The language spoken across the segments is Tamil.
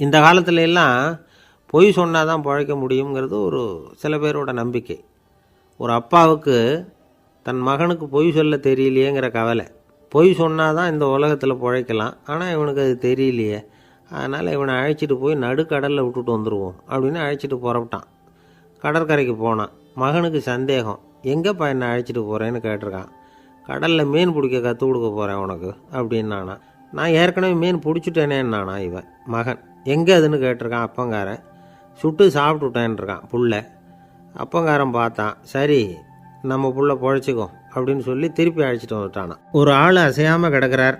இந்த காலத்துல எல்லாம் பொய் சொன்னால் தான் பிழைக்க முடியுங்கிறது ஒரு சில பேரோட நம்பிக்கை. ஒரு அப்பாவுக்கு தன் மகனுக்கு பொய் சொல்ல தெரியலையேங்கிற கவலை. பொய் சொன்னால் தான் இந்த உலகத்தில் பிழைக்கலாம், ஆனால் இவனுக்கு அது தெரியலையே, அதனால் இவனை அழைச்சிட்டு போய் நடுக்கடலில் விட்டுட்டு வந்துடுவோம் அப்படின்னு அழைச்சிட்டு புறப்பட்டான். கடற்கரைக்கு போனான். மகனுக்கு சந்தேகம், எங்கேப்பா என்னை அழைச்சிட்டு போகிறேன்னு கேட்டிருக்கான். கடலில் மீன் பிடிக்க கற்றுக் கொடுக்க போகிறேன் உனக்கு அப்படின்னானா. நான் ஏற்கனவே மீன் பிடிச்சிட்டேனேன்னானா இவன் மகன். எங்கே அதுன்னு கேட்டிருக்கான் அப்பங்காரன். சுட்டு சாப்பிட்டுட்டேன்ருக்கான் புள்ள. அப்பங்காரன் பார்த்தான், சரி நம்ம புள்ள பொழைச்சிக்கோ அப்படின்னு சொல்லி திருப்பி அழைச்சிட்டு வந்துட்டானா. ஒரு ஆள் அசையாமல் கிடக்கிறார்,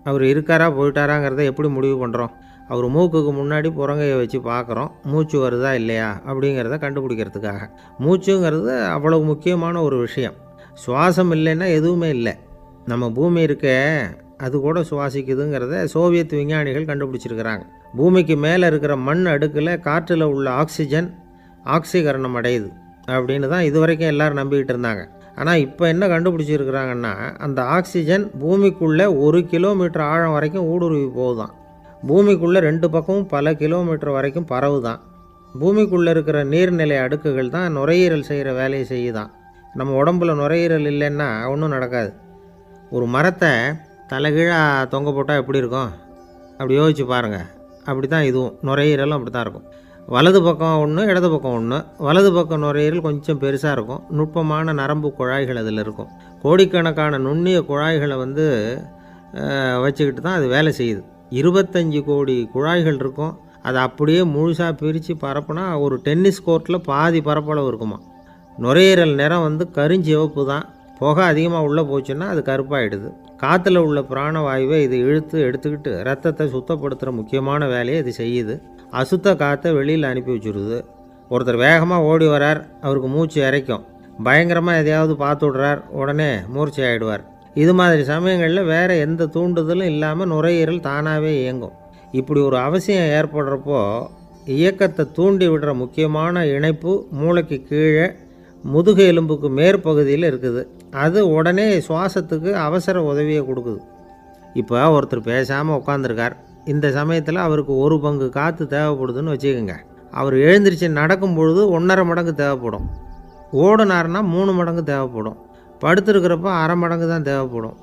அவர் இருக்காரா போயிட்டாராங்கிறத எப்படி முடிவு பண்ணுறோம்? அவர் மூக்குக்கு முன்னாடி புறங்கையை வச்சு பார்க்குறோம், மூச்சு வருதா இல்லையா அப்படிங்கிறத கண்டுபிடிக்கிறதுக்காக. மூச்சுங்கிறது அவ்வளவு முக்கியமான ஒரு விஷயம். சுவாசம் இல்லைன்னா எதுவுமே இல்லை. நம்ம பூமி இருக்க அது கூட சுவாசிக்குதுங்கிறத சோவியத் விஞ்ஞானிகள் கண்டுபிடிச்சிருக்கிறாங்க. பூமிக்கு மேலே இருக்கிற மண் அடுக்கில் காற்றில் உள்ள ஆக்சிஜன் ஆக்சிகரணம் அடையுது அப்படின்னு தான் இதுவரைக்கும் எல்லோரும் நம்பிக்கிட்டு இருந்தாங்க. ஆனால் இப்போ என்ன கண்டுபிடிச்சிருக்கிறாங்கன்னா, அந்த ஆக்சிஜன் பூமிக்குள்ளே 1 கிலோமீட்டர் ஆழம் வரைக்கும் ஊடுருவி போகுதான். பூமிக்குள்ளே 2 பக்கமும் பல கிலோமீட்டர் வரைக்கும் பரவுதான். பூமிக்குள்ளே இருக்கிற நீர்நிலை அடுக்குகள் தான் நுரையீரல் செய்கிற வேலையை செய்யுதான். நம்ம உடம்புல நுரையீரல் இல்லைன்னா ஒன்றும் நடக்காது. ஒரு மரத்தை தலைகீழாக தொங்க போட்டால் எப்படி இருக்கும் அப்படி யோசிச்சு பாருங்கள். அப்படி தான் இதுவும், நுரையீரலும் அப்படி தான் இருக்கும். வலது பக்கம் ஒன்று, இடது பக்கம் ஒன்று. வலது பக்கம் நுரையீரல் கொஞ்சம் பெருசாக இருக்கும், நுட்பமான நரம்பு குழாய்கள் அதில் இருக்கும். கோடிக்கணக்கான நுண்ணிய குழாய்களை வச்சுக்கிட்டு தான் அது வேலை செய்யுது. 25 கோடி குழாய்கள் இருக்கும். அதை அப்படியே முழுசாக பிரித்து பரப்புனா ஒரு டென்னிஸ் கோர்ட்டில் பாதி பரப்பளவு இருக்குமா. நுரையீரல் நிறம் கருஞ்சிவப்பு தான். புகை அதிகமாக உள்ளே போச்சுன்னா அது கருப்பாயிடுது. காற்றுல உள்ள பிராணவாயுவை இது இழுத்து எடுத்துக்கிட்டு ரத்தத்தை சுத்தப்படுத்துகிற முக்கியமான வேலையை இது செய்யுது. அசுத்த காற்றை வெளியில் அனுப்பி வச்சுருது. ஒருத்தர் வேகமாக ஓடி வரார், அவருக்கு மூச்சு இறைக்கும். பயங்கரமாக எதையாவது பார்த்து விடுறார், உடனே மூர்ச்சை ஆகிடுவார். இது மாதிரி சமயங்களில் வேறு எந்த தூண்டுதலும் இல்லாமல் நுரையீரல் தானாகவே இயங்கும். இப்படி ஒரு அவசியம் ஏற்படுறப்போ இயக்கத்தை தூண்டி விடுற முக்கியமான இணைப்பு மூளைக்கு கீழே முதுகு எலும்புக்கு மேற்பகுதியில் இருக்குது. அது உடனே சுவாசத்துக்கு அவசர உதவியை கொடுக்குது. இப்போ ஒருத்தர் பேசாமல் உட்காந்துருக்கார். இந்த சமயத்தில் அவருக்கு 1 பங்கு காற்று தேவைப்படுதுன்னு வச்சுக்கோங்க. அவர் எழுந்திரிச்சு நடக்கும் பொழுது 1.5 மடங்கு தேவைப்படும். ஓடினார்னா 3 மடங்கு தேவைப்படும். படுத்துருக்கிறப்ப 1/2 மடங்கு தான் தேவைப்படும்.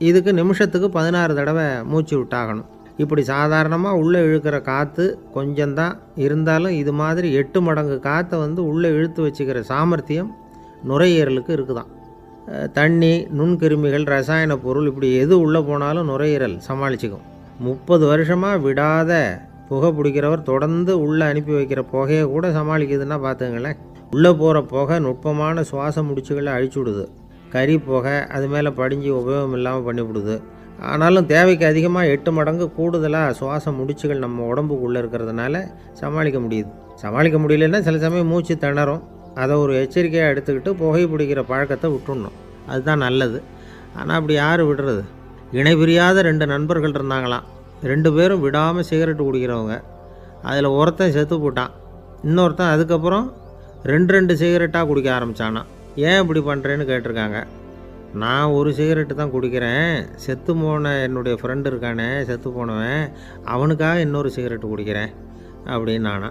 இதுக்கு நிமிஷத்துக்கு 16 தடவை மூச்சு விட்டாகணும். இப்படி சாதாரணமாக உள்ளே இழுக்கிற காற்று கொஞ்சம்தான் இருந்தாலும் இது மாதிரி 8 மடங்கு காற்றை உள்ளே இழுத்து வச்சுக்கிற சாமர்த்தியம் நுரையீரலுக்கு இருக்குதான். தண்ணி, நுண்கிருமிகள், ரசாயன பொருள் இப்படி எது உள்ளே போனாலும் நுரையீரல் சமாளிச்சுக்கும். 30 வருஷமாக விடாத புகை பிடிக்கிறவர் தொடர்ந்து உள்ளே அனுப்பி வைக்கிற புகையை கூட சமாளிக்குதுன்னா பார்த்துங்களேன். உள்ளே போகிற புகை நுட்பமான சுவாச முடிச்சுகளை அழிச்சு விடுது. கறி புகை அது மேலே படிஞ்சு உபயோகம் இல்லாமல் பண்ணிவிடுது. ஆனாலும் தேவைக்கு அதிகமாக 8 மடங்கு கூடுதலாக சுவாச முடிச்சுகள் நம்ம உடம்புக்குள்ளே இருக்கிறதுனால சமாளிக்க முடியுது. சமாளிக்க முடியலன்னா சில சமயம் மூச்சு திணறும். அதை ஒரு எச்சரிக்கையாக எடுத்துக்கிட்டு புகை பிடிக்கிற பழக்கத்தை விட்டுடணும். அதுதான் நல்லது. ஆனால் அப்படி யார் விடுறது? இணை பிரியாத 2 நண்பர்கள் இருந்தாங்களாம். 2 பேரும் விடாமல் சிகரெட்டு குடிக்கிறவங்க. அதில் ஒருத்தன் செத்து போட்டான். இன்னொருத்தன் அதுக்கப்புறம் 2 சிகரெட்டாக குடிக்க ஆரம்பித்தானா. ஏன் இப்படி பண்ணுறேன்னு கேட்டிருக்காங்க. நான் 1 சிகரெட்டு தான் குடிக்கிறேன், செத்து போன என்னுடைய ஃப்ரெண்டு இருக்கானே செத்து போனவன், அவனுக்காக இன்னொரு சிகரெட்டு குடிக்கிறேன் அப்படின்னு நானா.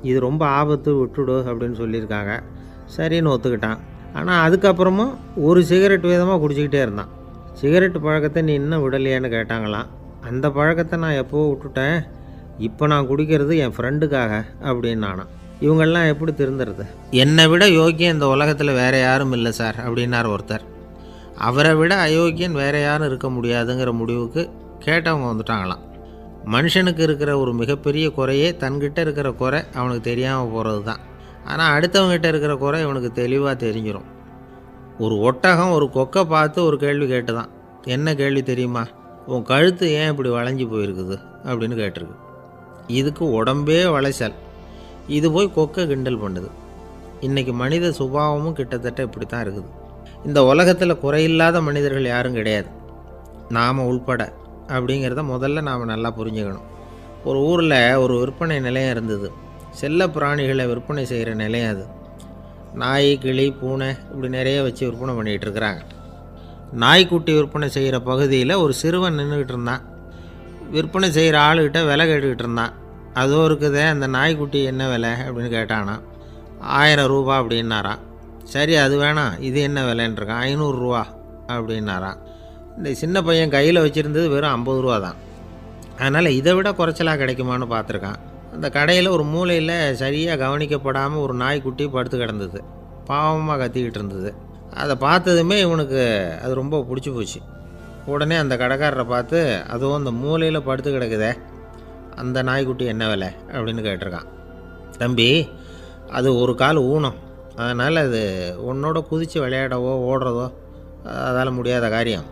இது ரொம்ப ஆபத்து, விட்டுடு அப்படின்னு சொல்லியிருக்காங்க. சரின்னு ஒத்துக்கிட்டான். ஆனால் அதுக்கப்புறமும் 1 சிகரெட் வீதமாக குடிச்சிக்கிட்டே இருந்தான். சிகரெட்டு பழக்கத்தை நீ இன்னும் விடலையான்னு கேட்டாங்களாம். அந்த பழக்கத்தை நான் எப்போவோ விட்டுட்டேன், இப்போ நான் குடிக்கிறது என் ஃப்ரெண்டுக்காக அப்படின்னு நானா. இவங்கெல்லாம் எப்படி திருந்துறது? என்னை விட யோக்கியம் இந்த உலகத்தில் வேறு யாரும் இல்லை சார் அப்படின்னார் ஒருத்தர். அவரை விட அயோக்கியன் வேறு யாரும் இருக்க முடியாதுங்கிற முடிவுக்கு கேட்டவங்க வந்துட்டாங்களாம். மனுஷனுக்கு இருக்கிற ஒரு மிகப்பெரிய குறையே தன்கிட்ட இருக்கிற குறை அவனுக்கு தெரியாமல் போகிறது தான். ஆனால் அடுத்தவங்ககிட்ட இருக்கிற குறை இவனுக்கு தெளிவாக தெரிஞ்சிடும். ஒரு ஒட்டகம் ஒரு கொக்கை பார்த்து ஒரு கேள்வி கேட்டு தான். என்ன கேள்வி தெரியுமா? உன் கழுத்து ஏன் இப்படி வளைஞ்சி போயிருக்குது அப்படின்னு கேட்டிருக்கு. இதுக்கு உடம்பே வளைச்சல். இது போய் கொக்கை கிண்டல் பண்ணுது. இன்றைக்கி மனித சுபாவமும் கிட்டத்தட்ட இப்படி தான் இருக்குது. இந்த உலகத்தில் குறையில்லாத மனிதர்கள் யாரும் கிடையாது, நாம் உள்பட அப்படிங்கிறத முதல்ல நாம் நல்லா புரிஞ்சுக்கணும். ஒரு ஊரில் ஒரு விற்பனை நிலையம் இருந்தது. செல்ல பிராணிகளை விற்பனை செய்கிற நிலையம் அது. நாய், கிளி, பூனை இப்படி நிறைய வச்சு விற்பனை பண்ணிகிட்டு இருக்கிறாங்க. நாய்க்குட்டி விற்பனை செய்கிற பகுதியில் ஒரு சிறுவன் நின்றுக்கிட்டு இருந்தான். விற்பனை செய்கிற ஆளுகிட்ட விலை கேட்டுக்கிட்டு இருந்தான். அதோ இருக்குதே அந்த நாய்க்குட்டி என்ன விலை அப்படின்னு கேட்டானா. 1000 ரூபா அப்படின்னாரான். சரி அது வேணாம், இது என்ன விலைன்றிருக்கான். 500 ரூபா அப்படின்னாரான். இந்த சின்ன பையன் கையில் வச்சுருந்தது வெறும் 50 ரூபா தான். அதனால் இதை விட குறைச்சலாக கிடைக்குமான்னு பார்த்துருக்கான். அந்த கடையில் ஒரு மூலையில் சரியாக கவனிக்கப்படாமல் ஒரு நாய்க்குட்டி படுத்து கிடந்தது. பாவமாக கத்திக்கிட்டு இருந்தது. அதை பார்த்ததுமே இவனுக்கு அது ரொம்ப பிடிச்சி போச்சு. உடனே அந்த கடைக்காரரை பார்த்து, அதுவும் அந்த மூலையில் படுத்து கிடக்குதே அந்த நாய்க்குட்டி என்ன விலை அப்படின்னு கேட்டிருக்கான். தம்பி, அது ஒரு கால் ஊனம், அதனால் அது உன்னோட குதித்து விளையாடவோ ஓடுறதோ அதால் முடியாத காரியம்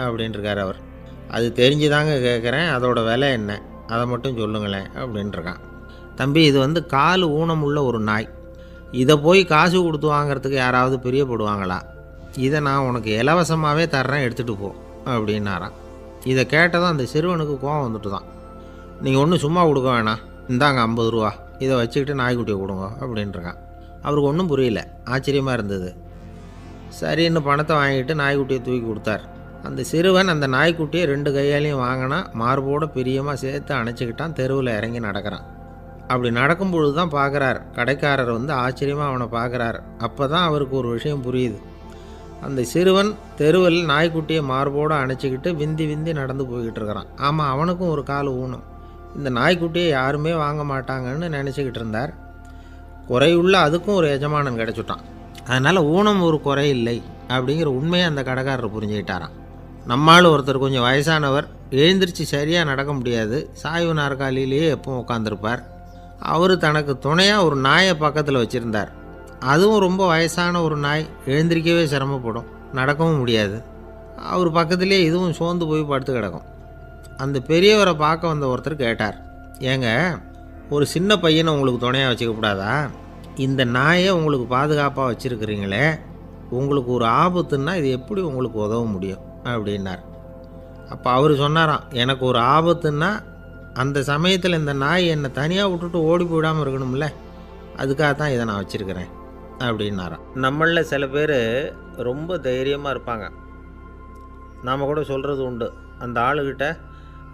அப்படின்ட்டுருக்கார் அவர். அது தெரிஞ்சு தாங்க கேட்குறேன், அதோட விலை என்ன அதை மட்டும் சொல்லுங்களேன் அப்படின்ட்டுருக்கான். தம்பி, இது வந்து கால் ஊனம் உள்ள ஒரு நாய். இதை போய் காசு கொடுத்து வாங்கிறதுக்கு யாராவது பிரியப்படுவாங்களா? இதை நான் உனக்கு இலவசமாகவே தர்றேன், எடுத்துகிட்டு போ அப்படின்னாரான். இதை கேட்டதும் அந்த சிறுவனுக்கு கோவம் வந்துட்டு தான். நீங்கள் ஒன்றும் சும்மா கொடுக்க வேணாம், இந்தாங்க 50 ரூபா, இதை வச்சுக்கிட்டு நாய்க்குட்டியை கொடுங்க அப்படின்ட்டுருக்கான். அவருக்கு ஒன்றும் புரியல, ஆச்சரியமாக இருந்தது. சரின்னு பணத்தை வாங்கிட்டு நாய்க்குட்டியை தூக்கி கொடுத்தார். அந்த சிறுவன் அந்த நாய்க்குட்டியை 2 கையாலையும் வாங்கினா, மார்போடு பிரியமாக சேர்த்து அணைச்சிக்கிட்டான். தெருவில் இறங்கி நடக்கிறான். அப்படி நடக்கும்பொழுது தான் பார்க்குறார், கடைக்காரர் வந்து ஆச்சரியமாக அவனை பார்க்குறார். அப்போ தான் அவருக்கு ஒரு விஷயம் புரியுது. அந்த சிறுவன் தெருவில் நாய்க்குட்டியை மார்போடு அணைச்சிக்கிட்டு விந்தி விந்தி நடந்து போய்கிட்டு இருக்கிறான். ஆமாம், அவனுக்கும் ஒரு கால் ஊனம். இந்த நாய்க்குட்டியை யாருமே வாங்க மாட்டாங்கன்னு நினச்சிக்கிட்டு இருந்தார். குறையுள்ள அதுக்கும் ஒரு எஜமானன் கிடச்சிட்டான். அதனால் ஊனம் ஒரு குறை இல்லை அப்படிங்கிற உண்மையை அந்த கடைக்காரர் புரிஞ்சுக்கிட்டாராம். நம்மால் ஒருத்தர் கொஞ்சம் வயசானவர், எழுந்திரிச்சு சரியாக நடக்க முடியாது, சாய்வு நாற்காலியிலேயே எப்பவும் உட்காந்துருப்பார். அவர் தனக்கு துணையாக ஒரு நாயை பக்கத்தில் வச்சுருந்தார். அதுவும் ரொம்ப வயசான ஒரு நாய், எழுந்திரிக்கவே சிரமப்படும், நடக்கவும் முடியாது. அவர் பக்கத்துலேயே இதுவும் சோர்ந்து போய் படுத்து கிடக்கும். அந்த பெரியவரை பார்க்க வந்த ஒருத்தர் கேட்டார், ஏங்க, ஒரு சின்ன பையனை உங்களுக்கு துணையாக வச்சுக்கப்படாதா? இந்த நாயை உங்களுக்கு பாதுகாப்பாக வச்சுருக்கிறீங்களே, உங்களுக்கு ஒரு ஆபத்துன்னா இது எப்படி உங்களுக்கு உதவ முடியும் அப்படின்னார். அப்போ அவர் சொன்னாராம், எனக்கு ஒரு ஆபத்துன்னா அந்த சமயத்தில் இந்த நாய் என்னை தனியாக விட்டுட்டு ஓடி போயிடாமல் இருக்கணும்ல, அதுக்காக தான் இதை நான் வச்சுருக்கிறேன் அப்படின்னாராம். நம்மளில் சில பேர் ரொம்ப தைரியமாக இருப்பாங்க. நாம் கூட சொல்கிறது உண்டு, அந்த ஆளுகிட்ட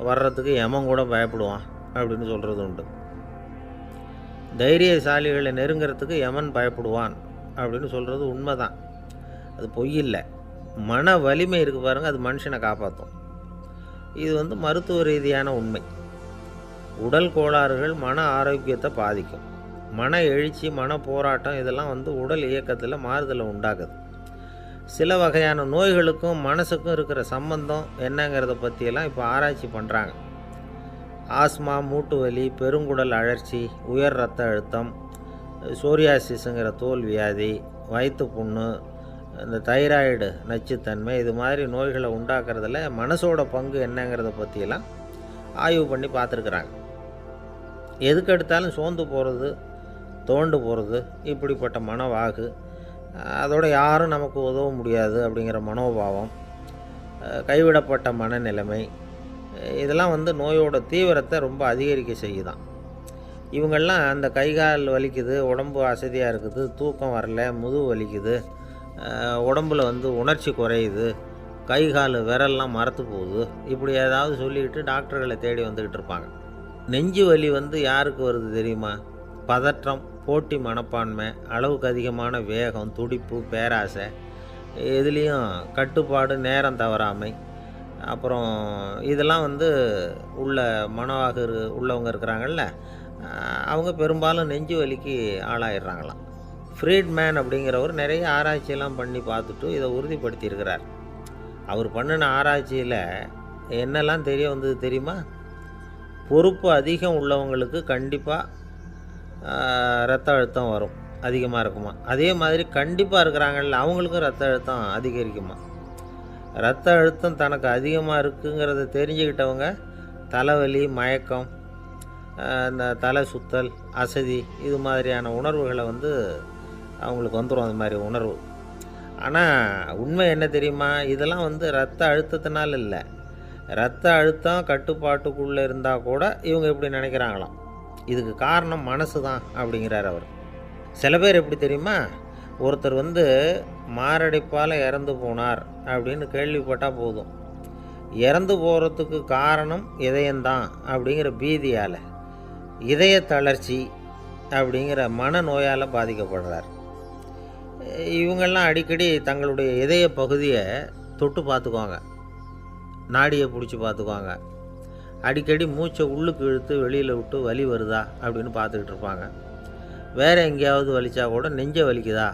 வர்றதுக்கு எமன் கூட பயப்படுவான் அப்படின்னு சொல்கிறது உண்டு. தைரியசாலிகளை நெருங்கிறதுக்கு எமன் பயப்படுவான் அப்படின்னு சொல்கிறது உண்மை தான், அது பொய் இல்லை. மன வலிமை இருக்குது பாருங்கள், அது மனுஷனை காப்பாற்றும். இது வந்து மருத்துவ ரீதியான உண்மை. உடல் கோளாறுகள் மன ஆரோக்கியத்தை பாதிக்கும். மன எழுச்சி, மன போராட்டம் இதெல்லாம் வந்து உடல் இயக்கத்தில் மாறுதலை உண்டாக்குது. சில வகையான நோய்களுக்கும் மனசுக்கும் இருக்கிற சம்பந்தம் என்னங்கிறத பற்றியெல்லாம் இப்போ ஆராய்ச்சி பண்ணுறாங்க. ஆஸ்மா, மூட்டு வலி, பெருங்குடல் அழற்சி, உயர் இரத்த அழுத்தம், சோரியாசிஸுங்கிற தோல் வியாதி, வயிற்று புண்ணு, இந்த தைராய்டு நச்சுத்தன்மை, இது மாதிரி நோய்களை உண்டாக்குறதுல மனசோட பங்கு என்னங்கிறத பற்றியெல்லாம் ஆய்வு பண்ணி பார்த்துருக்குறாங்க. எதுக்கு எடுத்தாலும் சோர்ந்து போகிறது, தோண்டு போகிறது, இப்படிப்பட்ட மனவாகு, அதோட யாரும் நமக்கு உதவ முடியாது அப்படிங்கிற மனோபாவம், கைவிடப்பட்ட மனநிலைமை, இதெல்லாம் வந்து நோயோட தீவிரத்தை ரொம்ப அதிகரிக்க செய்யுதான். இவங்கெல்லாம் அந்த கைகால் வலிக்குது, உடம்பு அசதியாக இருக்குது, தூக்கம் வரல, முதுகு வலிக்குது, உடம்புல வந்து உணர்ச்சி குறையுது, கை கால் விரல்லாம் மரத்து போகுது, இப்படி ஏதாவது சொல்லிக்கிட்டு டாக்டர்களை தேடி வந்துக்கிட்டு இருப்பாங்க. நெஞ்சு வலி வந்து யாருக்கு வருது தெரியுமா? பதற்றம், போட்டி மனப்பான்மை, அளவுக்கு அதிகமான வேகம், துடிப்பு, பேராசை, இதுலேயும் கட்டுப்பாடு, நேரம் தவறாமை, அப்புறம் இதெல்லாம் வந்து உள்ள மனவாக உள்ளவங்க இருக்கிறாங்கல்ல, அவங்க பெரும்பாலும் நெஞ்சு வலிக்கு ஆளாயிடுறாங்களாம். ஃப்ரீட்மேன் அப்படிங்கிறவர் நிறைய ஆராய்ச்சியெல்லாம் பண்ணி பார்த்துட்டு இதை உறுதிப்படுத்தியிருக்கிறார். அவர் பண்ணின ஆராய்ச்சியில் என்னெல்லாம் தெரிய வந்தது தெரியுமா? பொறுப்பு அதிகம் உள்ளவங்களுக்கு கண்டிப்பாக ரத்த அழுத்தம் வரும், அதிகமாக இருக்குமா. அதே மாதிரி கண்டிப்பாக இருக்கிறாங்கல்ல, அவங்களுக்கும் ரத்த அழுத்தம் அதிகரிக்குமா. ரத்த அழுத்தம் தனக்கு அதிகமாக இருக்குங்கிறத தெரிஞ்சுக்கிட்டவங்க தலைவலி, மயக்கம், இந்த தலை சுத்தல், அசதி, இது மாதிரியான உணர்வுகளை வந்து அவங்களுக்கு வந்துடும், அது மாதிரி உணர்வு. ஆனால் உண்மை என்ன தெரியுமா? இதெல்லாம் வந்து ரத்த அழுத்தத்தினால இல்லை, ரத்த அழுத்தம் கட்டுப்பாட்டுக்குள்ளே இருந்தால் கூட இவங்க இப்படி நினைக்கிறாங்களாம். இதுக்கு காரணம் மனசு தான் அப்படிங்கிறார் அவர். சில பேர் எப்படி தெரியுமா? ஒருத்தர் வந்து மாரடைப்பால் இறந்து போனார் அப்படின்னு கேள்விப்பட்டால் போதும், இறந்து போகிறதுக்கு காரணம் இதயம்தான் அப்படிங்கிற பீதியால் இதய தளர்ச்சி அப்படிங்கிற மனநோயால் பாதிக்கப்படுறார். இவங்கெல்லாம் அடிக்கடி தங்களுடைய இதய பகுதியை தொட்டு பார்த்துக்குவாங்க, நாடியை பிடிச்சி பார்த்துக்குவாங்க. அடிக்கடி மூச்சை உள்ளுக்கு இழுத்து வெளியில் விட்டு வலி வருதா அப்படின்னு பார்த்துக்கிட்டு இருப்பாங்க. வேறு எங்கேயாவது வலிச்சா கூட நெஞ்சை வலிக்குதா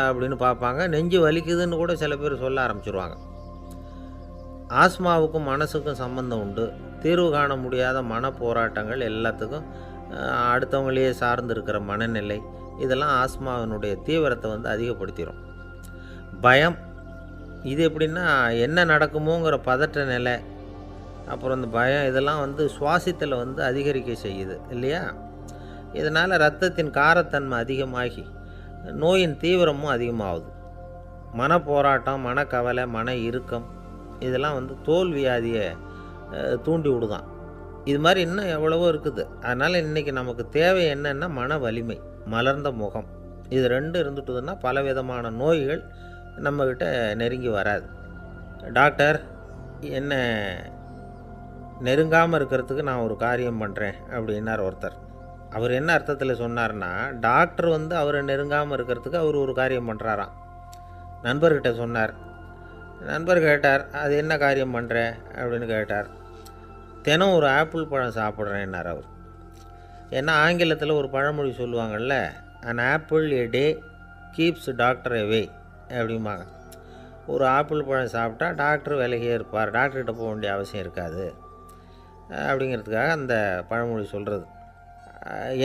அப்படின்னு பார்ப்பாங்க. நெஞ்சு வலிக்குதுன்னு கூட சில பேர் சொல்ல ஆரம்பிச்சிருவாங்க. ஆஸ்மாவுக்கும் மனசுக்கும் சம்பந்தம் உண்டு. தீர்வு காண முடியாத மன போராட்டங்கள் எல்லாத்துக்கும் அடுத்தவங்களையே சார்ந்து இருக்கிற மனநிலை, இதெல்லாம் ஆஸ்மாவினுடைய தீவிரத்தை அதிகப்படுத்திடும். பயம், இது எப்படின்னா என்ன நடக்குமோங்கிற பதற்ற நிலை, அப்புறம் இந்த பயம் இதெல்லாம் சுவாசித்தலை அதிகரிக்க செய்யுது இல்லையா? இதனால் இரத்தத்தின் காரத்தன்மை அதிகமாகி நோயின் தீவிரமும் அதிகமாகுது. மன போராட்டம், மனக்கவலை, மன இறுக்கம் இதெல்லாம் தோல் வியாதியை தூண்டி விடுதான். இது மாதிரி இன்னும் எவ்வளவோ இருக்குது. அதனால் இன்றைக்கி நமக்கு தேவை என்னென்னா மன வலிமை, மலர்ந்த முகம். இது ரெண்டும் இருந்துட்டுதுன்னா பலவிதமான நோய்கள் நம்மக்கிட்ட நெருங்கி வராது. டாக்டர், என்ன நெருங்காமல் இருக்கிறதுக்கு நான் ஒரு காரியம் பண்ணுறேன் அப்படின்னார் ஒருத்தர். அவர் என்ன அர்த்தத்தில் சொன்னார்னா, டாக்டர் அவரை நெருங்காமல் இருக்கிறதுக்கு அவர் ஒரு காரியம் பண்ணுறாராம். நண்பர்கிட்ட சொன்னார். நண்பர் கேட்டார், அது என்ன காரியம் பண்ணுற அப்படின்னு கேட்டார். தினம் ஒரு ஆப்பிள் பழம் சாப்பிட்றேன்னார் அவர். ஏன்னா ஆங்கிலத்தில் ஒரு பழமொழி சொல்லுவாங்கள்ல, an apple a day keeps doctor away அப்படிம்பாங்க. ஒரு ஆப்பிள் பழம் சாப்பிட்டா டாக்டர் விலகியே இருப்பார், டாக்டர்கிட்ட போக வேண்டிய அவசியம் இருக்காது அப்படிங்கிறதுக்காக அந்த பழமொழி சொல்கிறது.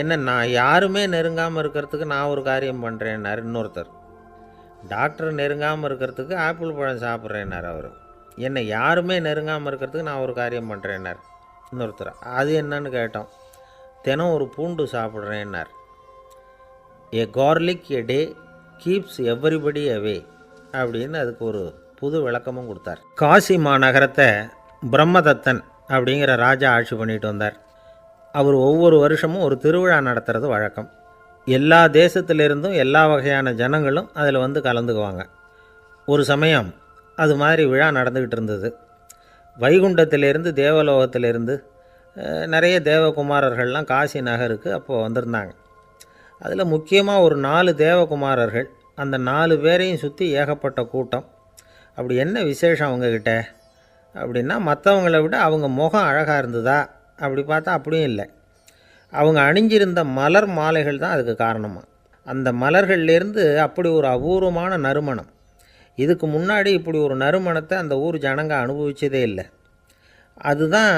என்ன, நான் யாருமே நெருங்காமல் இருக்கிறதுக்கு நான் ஒரு காரியம் பண்ணுறேன்னார் இன்னொருத்தர். டாக்டர் நெருங்காமல் இருக்கிறதுக்கு ஆப்பிள் பழம் சாப்பிட்றேன்னார் அவர். என்னை யாருமே நெருங்காமல் இருக்கிறதுக்கு நான் ஒரு காரியம் பண்ணுறேன்னார் இன்னொருத்தர். அது என்னன்னு கேட்டோம். தினம் ஒரு பூண்டு சாப்பிட்றேன்னார். ஏ கார்லிக் எ டே கீப்ஸ் எவ்ரிபடி அவே அப்படின்னு அதுக்கு ஒரு புது விளக்கமும் கொடுத்தார். காசி மாநகரத்தை பிரம்மதத்தன் அப்படிங்கிற ராஜா ஆட்சி பண்ணிட்டு வந்தார். அவர் ஒவ்வொரு வருஷமும் ஒரு திருவிழா நடத்துறது வழக்கம். எல்லா தேசத்திலிருந்தும் எல்லா வகையான ஜனங்களும் அதில் கலந்துக்குவாங்க. ஒரு சமயம் அது மாதிரி விழா நடந்துக்கிட்டு இருந்தது. வைகுண்டத்திலேருந்து தேவலோகத்திலேருந்து நிறைய தேவகுமாரர்கள்லாம் காசி நகருக்கு அப்போது வந்திருந்தாங்க. அதில் முக்கியமாக ஒரு 4 தேவகுமாரர்கள். அந்த 4 பேரையும் சுற்றி ஏகப்பட்ட கூட்டம். அப்படி என்ன விசேஷம் அவங்கக்கிட்ட அப்படின்னா, மற்றவங்கள விட அவங்க முகம் அழகாக இருந்ததா அப்படி பார்த்தா அப்படியும் இல்லை. அவங்க அணிஞ்சிருந்த மலர் மாலைகள் தான் அதுக்கு காரணமாக. அந்த மலர்கள்லேருந்து அப்படி ஒரு அபூர்வமான நறுமணம். இதுக்கு முன்னாடி இப்படி ஒரு நறுமணத்தை அந்த ஊர் ஜனங்க அனுபவிச்சதே இல்லை. அதுதான்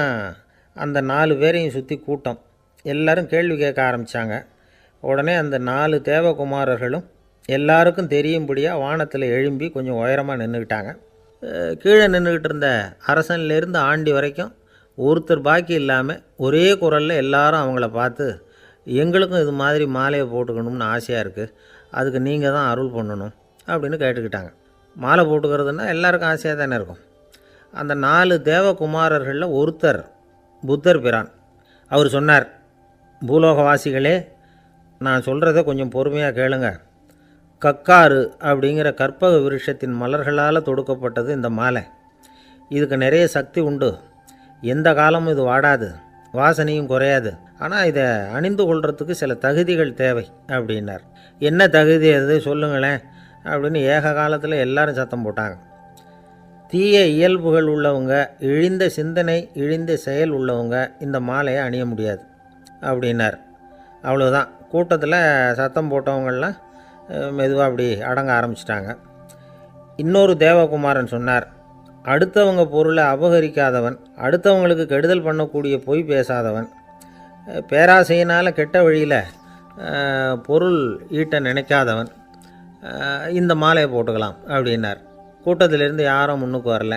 அந்த 4 பேரையும் சுற்றி கூட்டம். எல்லோரும் கேள்வி கேட்க ஆரம்பித்தாங்க. உடனே அந்த 4 தேவகுமாரர்களும் எல்லாருக்கும் தெரியும்படியாக வானத்தில் எழும்பி கொஞ்சம் உயரமாக நின்றுக்கிட்டாங்க. கீழே நின்றுக்கிட்டு இருந்த அரசன்லேருந்து ஆண்டி வரைக்கும் ஒருத்தர் பாக்கி இல்லாமல் ஒரே குரலில் எல்லாரும் அவங்கள பார்த்து, எங்களுக்கும் இது மாதிரி மாலையை போட்டுக்கணும்னு ஆசையாக இருக்குது, அதுக்கு நீங்கள் தான் அருள் பண்ணணும் அப்படின்னு கேட்டுக்கிட்டாங்க. மாலை போட்டுக்கிறதுனா எல்லாருக்கும் ஆசையாக தானே இருக்கும். அந்த 4 தேவகுமாரர்களில் ஒருத்தர் புத்தர் பிரான். அவர் சொன்னார், பூலோகவாசிகளே, நான் சொல்கிறத கொஞ்சம் பொறுமையாக கேளுங்க. கக்காரு அப்படிங்கிற கற்பக விருட்சத்தின் மலர்களால் தொடுக்கப்பட்டது இந்த மாலை. இதுக்கு நிறைய சக்தி உண்டு. எந்த காலமும் இது வாடாது, வாசனையும் குறையாது. ஆனால் இதை அணிந்து கொள்கிறதுக்கு சில தகுதிகள் தேவை அப்படின்னார். என்ன தகுதி அது சொல்லுங்களேன் அப்படின்னு ஏக காலத்தில் எல்லாரும் சத்தம் போட்டாங்க. தீய இயல்புகள் உள்ளவங்க, இழிந்த சிந்தனை, இழிந்த செயல் உள்ளவங்க இந்த மாலையை அணிய முடியாது அப்படின்னார். அவ்வளோதான். கூட்டத்தில் சத்தம் போட்டவங்கள்லாம் மெதுவாக அப்படி அடங்க ஆரம்பிச்சிட்டாங்க. இன்னொரு தேவகுமாரன் சொன்னார், அடுத்தவங்க பொருளை அபகரிக்காதவன், அடுத்தவங்களுக்கு கெடுதல் பண்ணக்கூடிய பொய் பேசாதவன், பேராசையினால் கெட்ட வழியில் பொருள் ஈட்ட நினைக்காதவன் இந்த மாலையை போட்டுக்கலாம் அப்படின்னார். கூட்டத்திலிருந்து யாரும் முன்னுக்கு வரல.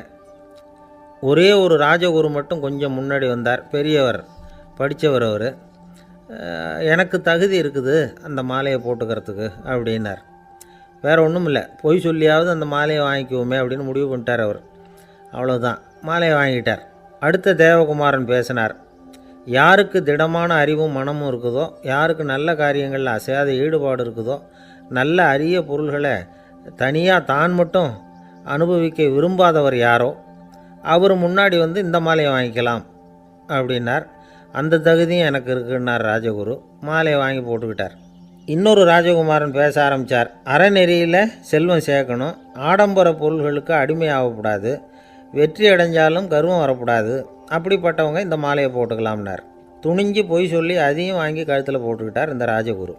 ஒரே ஒரு ராஜகுரு மட்டும் கொஞ்சம் முன்னாடி வந்தார். பெரியவர், படித்தவர். அவர், எனக்கு தகுதி இருக்குது அந்த மாலையை போட்டுக்கிறதுக்கு அப்படின்னார். வேறு ஒன்றும் இல்லை, பொய் சொல்லியாவது அந்த மாலையை வாங்கிக்குவோமே அப்படின்னு முடிவு பண்ணிட்டார் அவர். அவ்வளோதான், மாலையை வாங்கிட்டார். அடுத்த தேவகுமாரன் பேசினார். யாருக்கு திடமான அறிவும் மனமும் இருக்குதோ, யாருக்கு நல்ல காரியங்களில் அசையாத ஈடுபாடு இருக்குதோ, நல்ல அரிய பொருள்களை தனியாக தான் மட்டும் அனுபவிக்க விரும்பாதவர் யாரோ அவர் முன்னாடி இந்த மாலையை வாங்கிக்கலாம் அப்படின்னார். அந்த தகுதியும் எனக்கு இருக்குன்னார் ராஜகுரு. மாலையை வாங்கி போட்டுக்கிட்டார். இன்னொரு ராஜகுமாரன் பேச ஆரம்பித்தார். அறநெறியில் செல்வம் சேர்க்கணும், ஆடம்பர பொருள்களுக்கு அடிமையாகக்கூடாது, வெற்றி அடைஞ்சாலும் கர்வம் வரக்கூடாது, அப்படிப்பட்டவங்க இந்த மாலையை போட்டுக்கலாம்னார். துணிஞ்சு பொய் சொல்லி அதையும் வாங்கி கழுத்தில் போட்டுக்கிட்டார் இந்த ராஜகுரு.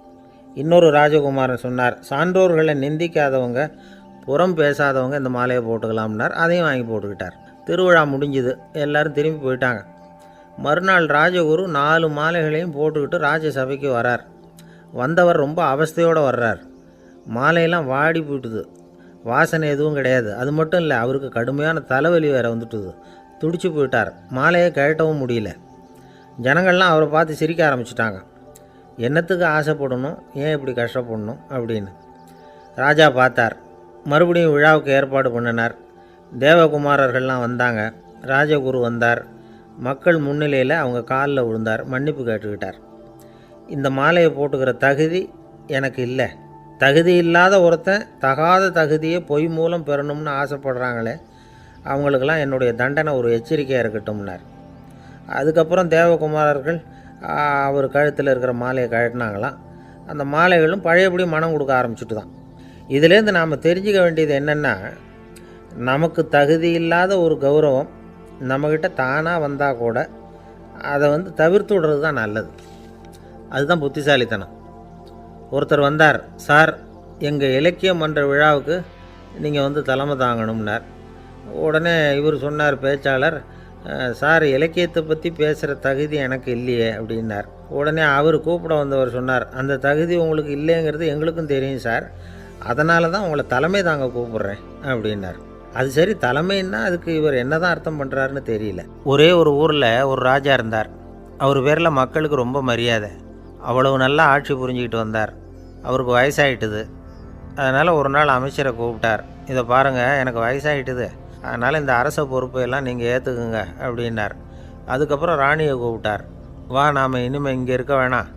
இன்னொரு ராஜகுமாரன் சொன்னார், சான்றோர்களை நிந்திக்காதவங்க, புறம் பேசாதவங்க இந்த மாலையை போட்டுக்கலாம்னார். அதையும் வாங்கி போட்டுக்கிட்டார். திருவிழா முடிஞ்சுது, எல்லோரும் திரும்பி போயிட்டாங்க. மறுநாள் ராஜகுரு 4 மாலைகளையும் போட்டுக்கிட்டு ராஜசபைக்கு வரார். வந்தவர் ரொம்ப அவஸ்தையோடு வர்றார். மாலையெல்லாம் வாடி போயிட்டுது, வாசனை எதுவும் கிடையாது. அது மட்டும் இல்லை, அவருக்கு கடுமையான தலைவலி வேறு வந்துட்டுது. துடிச்சு போயிட்டார். மாலையை கழட்டவும் முடியல. ஜனங்கள்லாம் அவரை பார்த்து சிரிக்க ஆரம்பிச்சிட்டாங்க. என்னத்துக்கு ஆசைப்படணும், ஏன் இப்படி கஷ்டப்படணும் அப்படின்னு. ராஜா பார்த்தார். மறுபடியும் விழாவுக்கு ஏற்பாடு பண்ணினார். தேவகுமாரர்கள்லாம் வந்தாங்க. ராஜகுரு வந்தார். மக்கள் முன்னிலையில் அவங்க காலில் விழுந்தார், மன்னிப்பு கேட்டுக்கிட்டார். இந்த மாலையை போட்டுக்கிற தகுதி எனக்கு இல்லை. தகுதி இல்லாத ஒருத்தன் தகாத தகுதியை பொய் மூலம் பெறணும்னு ஆசைப்படுறாங்களே, அவங்களுக்கெல்லாம் என்னுடைய தண்டனை ஒரு எச்சரிக்கையாக இருக்கட்டும்னார். அதுக்கப்புறம் தேவகுமாரர்கள் அவர் கழுத்தில் இருக்கிற மாலையை கழட்டினாங்களாம். அந்த மாலைகளும் பழையபடி மனம் கொடுக்க ஆரம்பிச்சுட்டு தான். இதுலேருந்து நாம் தெரிஞ்சுக்க வேண்டியது என்னென்னா, நமக்கு தகுதி இல்லாத ஒரு கௌரவம் நம்மக்கிட்ட தானாக வந்தால் கூட அதை தவிர்த்து விடுறது தான் நல்லது. அதுதான் புத்திசாலித்தனம். ஒருத்தர் வந்தார். சார், எங்கள் இலக்கிய மன்ற விழாவுக்கு நீங்கள் தலைமை தாங்கணும்னார். உடனே இவர் சொன்னார், பேச்சாளர், சார், இலக்கியத்தை பற்றி பேசுகிற தகுதி எனக்கு இல்லையே அப்படின்னார். உடனே அவர் கூப்பிட வந்தவர் சொன்னார், அந்த தகுதி உங்களுக்கு இல்லைங்கிறது எங்களுக்கும் தெரியும் சார், அதனால தான் உங்களை தலைமை தாங்க கூப்பிட்றேன் அப்படின்னார். அது சரி, தலைமைன்னா அதுக்கு இவர் என்ன தான் அர்த்தம் பண்ணுறாருன்னு தெரியல. ஒரே ஒரு ஊரில் ஒரு ராஜா இருந்தார். அவர் பேரில் மக்களுக்கு ரொம்ப மரியாதை. அவ்வளவு நல்லா ஆட்சி புரிஞ்சுக்கிட்டு வந்தார். அவருக்கு வயசாகிட்டுது. அதனால் ஒரு நாள் அமைச்சரை கூப்பிட்டார். இதை பாருங்கள், எனக்கு வயசாகிட்டுது, அதனால் இந்த அரச பொறுப்பையெல்லாம் நீங்கள் ஏற்றுக்குங்க அப்படின்னார். அதுக்கப்புறம் ராணியை கூப்பிட்டார். வா, நாம் இனிமேல் இங்கே இருக்க வேணாம்,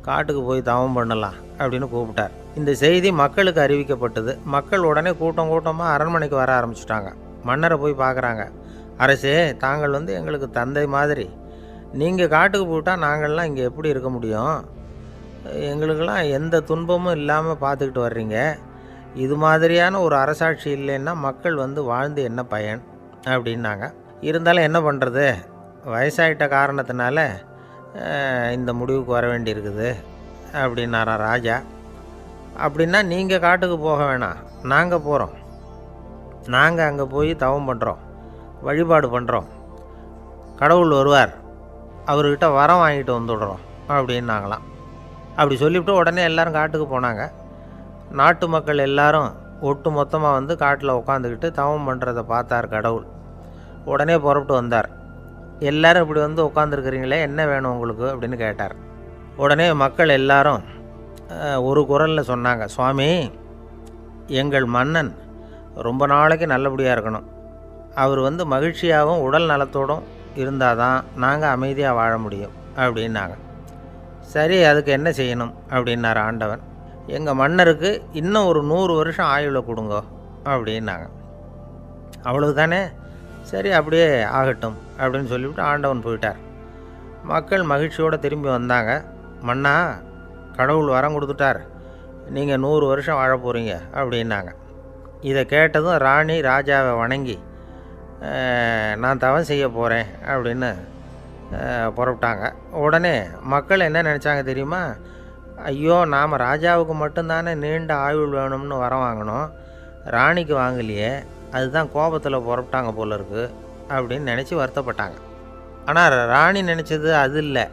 காட்டுக்கு போய் தவம் பண்ணலாம் அப்படின்னு கூப்பிட்டார். இந்த செய்தி மக்களுக்கு அறிவிக்கப்பட்டது. மக்கள் உடனே கூட்டமாக அரண்மனைக்கு வர ஆரம்பிச்சிட்டாங்க. மன்னரை போய் பார்க்குறாங்க. அரசே, தாங்கள் எங்களுக்கு தந்தை மாதிரி. நீங்கள் காட்டுக்கு போயிட்டால் நாங்கள்லாம் இங்கே எப்படி இருக்க முடியும்? எங்களுக்கெல்லாம் எந்த துன்பமும் இல்லாமல் பார்த்துக்கிட்டு வர்றீங்க. இது மாதிரியான ஒரு அரசாட்சி இல்லைன்னா மக்கள் வாழ்ந்து என்ன பயன் அப்படின்னாங்க. இருந்தாலும் என்ன பண்ணுறது, வயசாகிட்ட காரணத்தினால இந்த முடிவுக்கு வர வேண்டியிருக்குது அப்படின்னாராம் ராஜா. அப்படின்னா நீங்கள் காட்டுக்கு போக வேணாம், நாங்கள் போகிறோம். நாங்கள் அங்கே போய் தவம் பண்ணுறோம், வழிபாடு பண்ணுறோம். கடவுள் வருவார், அவர்கிட்ட வரம் வாங்கிட்டு வந்துடுறோம் அப்படின்னாங்களாம். அப்படி சொல்லிவிட்டு உடனே எல்லோரும் காட்டுக்கு போனாங்க. நாட்டு மக்கள் எல்லாரும் ஒட்டு மொத்தமாக காட்டில் உட்காந்துக்கிட்டு தவம் பண்ணுறதை பார்த்தார் கடவுள். உடனே புறப்பட்டு வந்தார். எல்லோரும் இப்படி உட்காந்துருக்குறீங்களே, என்ன வேணும் உங்களுக்கு அப்படின்னு கேட்டார். உடனே மக்கள் எல்லாரும் ஒரு குரலில் சொன்னாங்க, சுவாமி, எங்கள் மன்னன் ரொம்ப நாளைக்கு நல்லபடியாக இருக்கணும். அவர் மகிழ்ச்சியாகவும் உடல் நலத்தோடும் இருந்தால் தான் நாங்கள் அமைதியாக வாழ முடியும் அப்படின்னாங்க. சரி, அதுக்கு என்ன செய்யணும் அப்படின்னார் ஆண்டவன். எங்கள் மன்னருக்கு இன்னும் ஒரு 100 வருஷம் ஆயுளை கொடுங்க அப்படின்னாங்க. அவ்வளவு தானே, சரி அப்படியே ஆகட்டும் அப்படின்னு சொல்லிவிட்டு ஆண்டவன் போயிட்டார். மக்கள் மகிழ்ச்சியோடு திரும்பி வந்தாங்க. மன்னா, கடவுள் வரம் கொடுத்துட்டார், நீங்கள் 100 வருஷம் வாழ போகிறீங்க அப்படின்னாங்க. இதை கேட்டதும் ராணி ராஜாவை வணங்கி, நான் தவம் செய்ய போகிறேன் அப்படின்னு புறப்பட்டாங்க. உடனே மக்கள் என்ன நினச்சாங்க தெரியுமா? ஐயோ, நாம் ராஜாவுக்கு மட்டும்தானே நீண்ட ஆயுள் வேணும்னு வரம் வாங்கினோம், ராணிக்கு வாங்கலையே, அதுதான் கோபத்தில் புறப்பட்டாங்க போல இருக்குது அப்படின்னு நினச்சி வருத்தப்பட்டாங்க. ஆனால் ராணி நினச்சது அது இல்லை.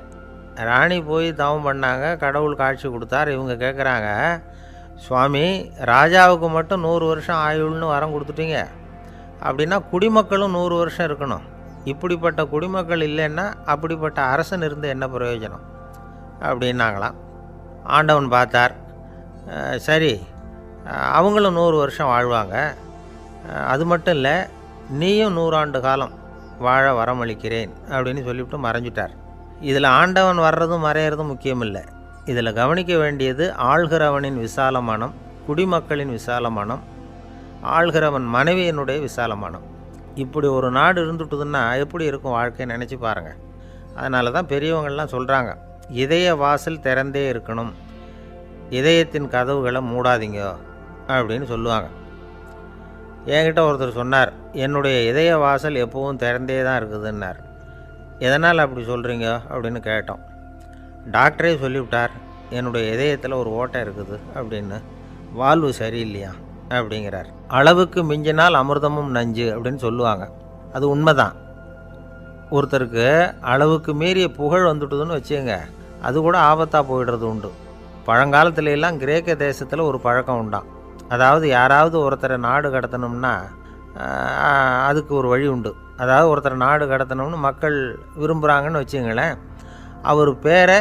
ராணி போய் தவம் பண்ணாங்க, கடவுள் காட்சி கொடுத்தார். இவங்க கேட்குறாங்க, சுவாமி, ராஜாவுக்கு மட்டும் 100 வருஷம் ஆயுள்னு வரம் கொடுத்துட்டீங்க, அப்படின்னா குடிமக்களும் 100 வருஷம் இருக்கணும். இப்படிப்பட்ட குடிமக்கள் இல்லைன்னா அப்படிப்பட்ட அரசன் இருந்து என்ன பிரயோஜனம் அப்படின்னாங்களாம். ஆண்டவன் பார்த்தார். சரி, அவங்களும் 100 வருஷம் வாழ்வாங்க, அது மட்டும் இல்லை, நீயும் 100 ஆண்டு காலம் வாழ வரமளிக்கிறேன் அப்படின்னு சொல்லிவிட்டு மறைஞ்சிட்டார். இதில் ஆண்டவன் வர்றதும் மறையிறதும் முக்கியமில்லை. இதில் கவனிக்க வேண்டியது ஆள்கிறவனின் விசாலமானம், குடிமக்களின் விசாலமானம், ஆள்கிறவன் மனைவியினுடைய விசாலமானம். இப்படி ஒரு நாடு இருந்துட்டுதுன்னா எப்படி இருக்கும் வாழ்க்கையை நினச்சி பாருங்கள். அதனால தான் பெரியவங்கள்லாம் சொல்கிறாங்க, இதய வாசல் திறந்தே இருக்கணும், இதயத்தின் கதவுகளை மூடாதீங்க அப்படின்னு சொல்லுவாங்க. என்கிட்ட ஒருத்தர் சொன்னார், என்னுடைய இதய வாசல் எப்பவும் திறந்தே தான் இருக்குதுன்னார். எதனால் அப்படி சொல்கிறீங்க அப்படின்னு கேட்டோம். டாக்டரே சொல்லிவிட்டார், என்னுடைய இதயத்தில் ஒரு ஓட்டை இருக்குது அப்படின்னு, வால்வு சரியில்லையா அப்படிங்கிறார். அளவுக்கு மிஞ்சினால் அமிர்தமும் நஞ்சு அப்படின்னு சொல்லுவாங்க. அது உண்மைதான். ஒருத்தருக்கு அளவுக்கு மீறிய புகழ் வந்துட்டுதுன்னு வச்சுங்க, அது கூட ஆபத்தாக போயிடுறது உண்டு. பழங்காலத்துல எல்லாம் கிரேக்க தேசத்தில் ஒரு பழக்கம் உண்டாம். அதாவது யாராவது ஒருத்தரை நாடு கடத்தணும்னா அதுக்கு ஒரு வழி உண்டு. அதாவது ஒருத்தரை நாடு கடத்தணும்னு மக்கள் விரும்புகிறாங்கன்னு வச்சுங்களேன், அவர் பேரை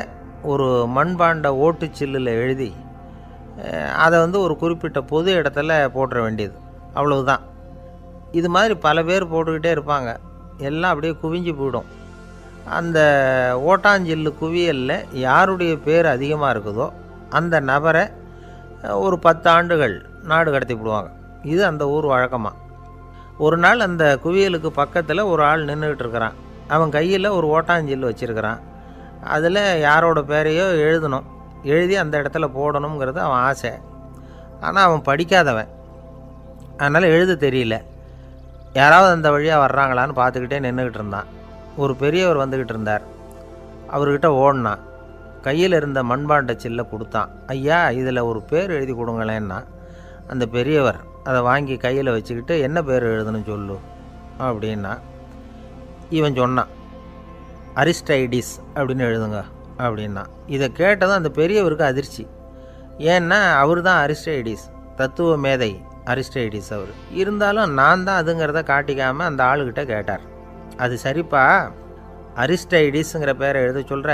ஒரு மண்பாண்ட ஓட்டுச்சில்லில் எழுதி அதை ஒரு குறிப்பிட்ட பொது இடத்துல போட்டுற வேண்டியது, அவ்வளவுதான். இது மாதிரி பல பேர் போட்டுக்கிட்டே இருப்பாங்க. எல்லாம் அப்படியே குவிஞ்சு போயிடும். அந்த ஓட்டாஞ்சில்லு குவியலில் யாருடைய பேர் அதிகமாக இருக்குதோ அந்த நபரை ஒரு 10 ஆண்டுகள் நாடு கடத்தி விடுவாங்க. இது அந்த ஊர் வழக்கமாக. ஒரு நாள் அந்த குவியலுக்கு பக்கத்தில் ஒரு ஆள் நின்றுக்கிட்டு இருக்கிறான். அவன் கையில் ஒரு ஓட்டாஞ்சில்லு வச்சுருக்கிறான். அதில் யாரோட பேரையோ எழுதணும், எழுதி அந்த இடத்துல போடணுங்கிறது அவன் ஆசை. ஆனால் அவன் படிக்காதவன், அதனால் எழுத தெரியல. யாராவது அந்த வழியாக வர்றாங்களான்னு பார்த்துக்கிட்டே நின்றுக்கிட்டு இருந்தான். ஒரு பெரியவர் வந்துக்கிட்டு இருந்தார். அவர்கிட்ட ஓடினான். கையில் இருந்த மண்பாண்ட சில்லை கொடுத்தான். ஐயா, இதில் ஒரு பேர் எழுதி கொடுங்களேன்னா. அந்த பெரியவர் அதை வாங்கி கையில் வச்சுக்கிட்டு, என்ன பேர் எழுதணும் சொல்லு அப்படின்னா. இவன் சொன்னான், அரிஸ்டைடிஸ் அப்படின்னு எழுதுங்க அப்படின்னா. இதை கேட்டதும் அந்த பெரியவருக்கு அதிர்ச்சி. ஏன்னா அவர் தான் அரிஸ்டைடிஸ், தத்துவ மேதை அரிஸ்டைடிஸ் அவர். இருந்தாலும் நான் தான் அதுங்கிறத காட்டிக்காமல் அந்த ஆளுக்கிட்ட கேட்டார், அது சரிப்பா, அரிஸ்டைடிஸுங்கிற பேரை எழுத சொல்கிற,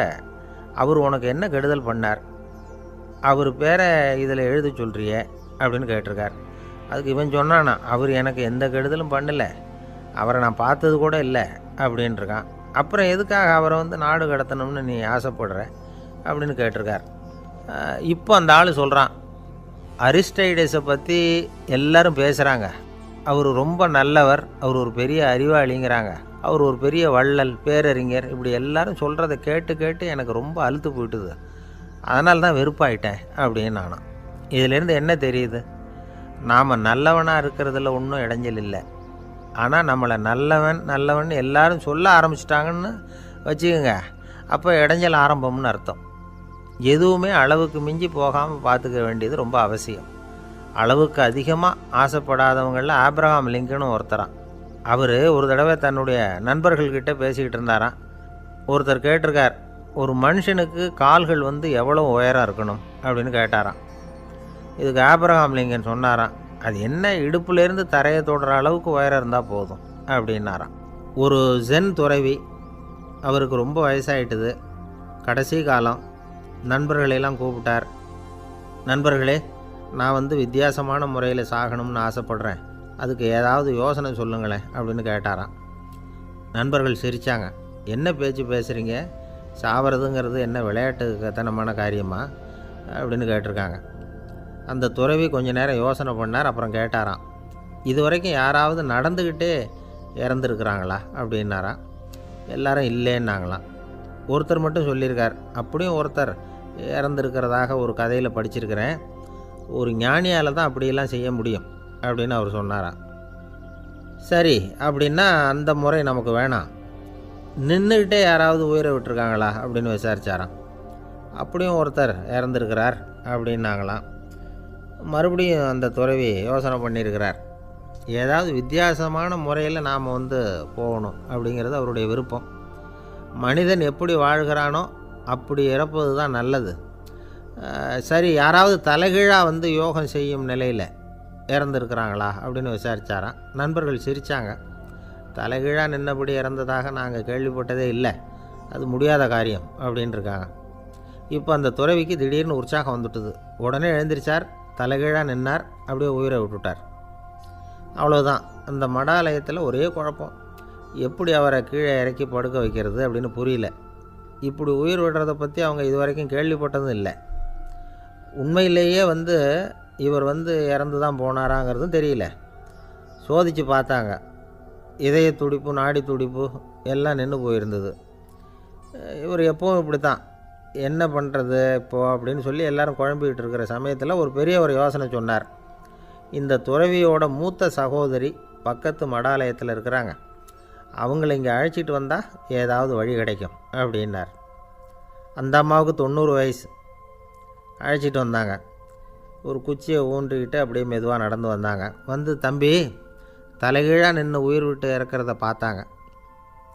அவர் உனக்கு என்ன கெடுதல் பண்ணார், அவர் பேரை இதில் எழுத சொல்கிறியே அப்படின்னு கேட்டிருக்கார். அதுக்கு இவன் சொன்னானா, அவர் எனக்கு எந்த கெடுதலும் பண்ணலை, அவரை நான் பார்த்தது கூட இல்லை அப்படின்ட்டுருக்கான். அப்புறம் எதுக்காக அவரை நாடு கடத்தணும்னு நீ ஆசைப்படுற அப்படின்னு கேட்டிருக்கார். இப்போ அந்த ஆள் சொல்கிறான், அரிஸ்டைடஸை பற்றி எல்லாரும் பேசுகிறாங்க, அவர் ரொம்ப நல்லவர், அவர் ஒரு பெரிய அறிவாளிங்கிறாங்க, அவர் ஒரு பெரிய வள்ளல், பேரறிஞர், இப்படி எல்லாரும் சொல்கிறத கேட்டு கேட்டு எனக்கு ரொம்ப அலுத்து போயிட்டுது, அதனால தான் வெறுப்பாயிட்டேன் அப்படின்னு நானும். இதிலேருந்து என்ன தெரியுது, நாம் நல்லவனாக இருக்கிறதுல ஒன்றும் இடைஞ்சல் இல்லை. ஆனால் நம்மளை நல்லவன் எல்லாரும் சொல்ல ஆரம்பிச்சிட்டாங்கன்னு வச்சுக்கோங்க, அப்போ இடைஞ்சல் ஆரம்பம்னு அர்த்தம். எதுவுமே அளவுக்கு மிஞ்சி போகாமல் பார்த்துக்க வேண்டியது ரொம்ப அவசியம். அளவுக்கு அதிகமாக ஆசைப்படாதவங்களில் ஆப்ரஹாம் லிங்கனும் ஒருத்தரான். அவர் ஒரு தடவை தன்னுடைய நண்பர்கள்கிட்ட பேசிக்கிட்டு இருந்தாராம். ஒருத்தர் கேட்டிருக்கார், ஒரு மனுஷனுக்கு கால்கள் எவ்வளோ உயரம் இருக்கணும் அப்படின்னு கேட்டாராம். இதுக்கு ஆப்ரஹாம் லிங்கன் சொன்னாராம், அது என்ன, இடுப்புலேருந்து தரையை தொடுற அளவுக்கு உயரம் இருந்தால் போதும் அப்படின்னாராம். ஒரு ஜென் துறவி, அவருக்கு ரொம்ப வயசாகிட்டுது, கடைசி காலம். நண்பர்களெல்லாம் கூப்பிட்டார். நண்பர்களே, நான் வித்தியாசமான முறையில் சாகணும்னு ஆசைப்படுறேன், அதுக்கு ஏதாவது யோசனை சொல்லுங்களேன் அப்படின்னு கேட்டாராம். நண்பர்கள் சிரித்தாங்க. என்ன பேச்சு பேசுகிறீங்க, சாவறதுங்கிறது என்ன விளையாட்டுத்தனமான காரியமா அப்படின்னு கேட்டிருக்காங்க. அந்த துறவி கொஞ்ச நேரம் யோசனை பண்ணார். அப்புறம் கேட்டாராம், இது வரைக்கும் யாராவது நடந்துக்கிட்டே இறந்துருக்குறாங்களா அப்படின்னாராம். எல்லாரும் இல்லைன்னாங்களாம். ஒருத்தர் மட்டும் சொல்லியிருக்கார், அப்படியும் ஒருத்தர் இறந்துருக்கிறதாக ஒரு கதையில் படிச்சிருக்கிறேன், ஒரு ஞானியால் தான் அப்படியெல்லாம் செய்ய முடியும் அப்படின்னு அவர் சொன்னாராம். சரி, அப்படின்னா அந்த முறை நமக்கு வேணாம், நின்றுக்கிட்டே யாராவது உயிரை விட்டுருக்காங்களா அப்படின்னு விசாரித்தாராம். அப்படியும் ஒருத்தர் இறந்துருக்கிறார் அப்படின்னாங்களாம். மறுபடியும் அந்த துறவி யோசனை பண்ணியிருக்கிறார், ஏதாவது வித்தியாசமான முறையில் நாம் போகணும் அப்படிங்கிறது அவருடைய விருப்பம். மனிதன் எப்படி வாழ்கிறானோ அப்படி இறப்பது தான் நல்லது. சரி, யாராவது தலைகீழாக யோகம் செய்யும் நிலையில் இறந்துருக்குறாங்களா அப்படின்னு விசாரித்தாராம். நண்பர்கள் சிரித்தாங்க. தலைகீழாக நின்னபடி இறந்ததாக நாங்கள் கேள்விப்பட்டதே இல்லை, அது முடியாத காரியம் அப்படின்ட்டுருக்காங்க. இப்போ அந்த துறவிக்கு திடீர்னு உற்சாகம் வந்துட்டுது. உடனே எழுந்திரிச்சார், தலைகீழாக நின்னார், அப்படியே உயிரை விட்டுட்டார். அவ்வளோதான். அந்த மடாலயத்தில் ஒரே குழப்பம், எப்படி அவரை கீழே இறக்கி படுக்க வைக்கிறது அப்படின்னு புரியல. இப்படி உயிர் விடுறதை பற்றி அவங்க இது வரைக்கும் கேள்விப்பட்டதும் இல்லை. உண்மையிலேயே இவர் இறந்து தான் போனாராங்கிறதும் தெரியல. சோதித்து பார்த்தாங்க, இதய துடிப்பு, நாடி துடிப்பு எல்லாம் நின்று போயிருந்தது. இவர் எப்பவும் இப்படி தான், என்ன பண்ணுறது இப்போது அப்படின்னு சொல்லி எல்லோரும் குழம்பிக்கிட்டு இருக்கிற சமயத்தில் ஒரு யோசனை சொன்னார். இந்த துறவியோட மூத்த சகோதரி பக்கத்து மடாலயத்தில் இருக்கிறாங்க, அவங்கள இங்கே அழைச்சிட்டு வந்தால் ஏதாவது வழி கிடைக்கும் அப்படின்னார். அந்த அம்மாவுக்கு 90 வயசு. அழைச்சிட்டு வந்தாங்க. ஒரு குச்சியை ஊன்றிக்கிட்டு அப்படியே மெதுவாக நடந்து வந்தாங்க. வந்து தம்பி தலைகீழாக நின்று உயிர் விட்டு இறக்கிறத பார்த்தாங்க.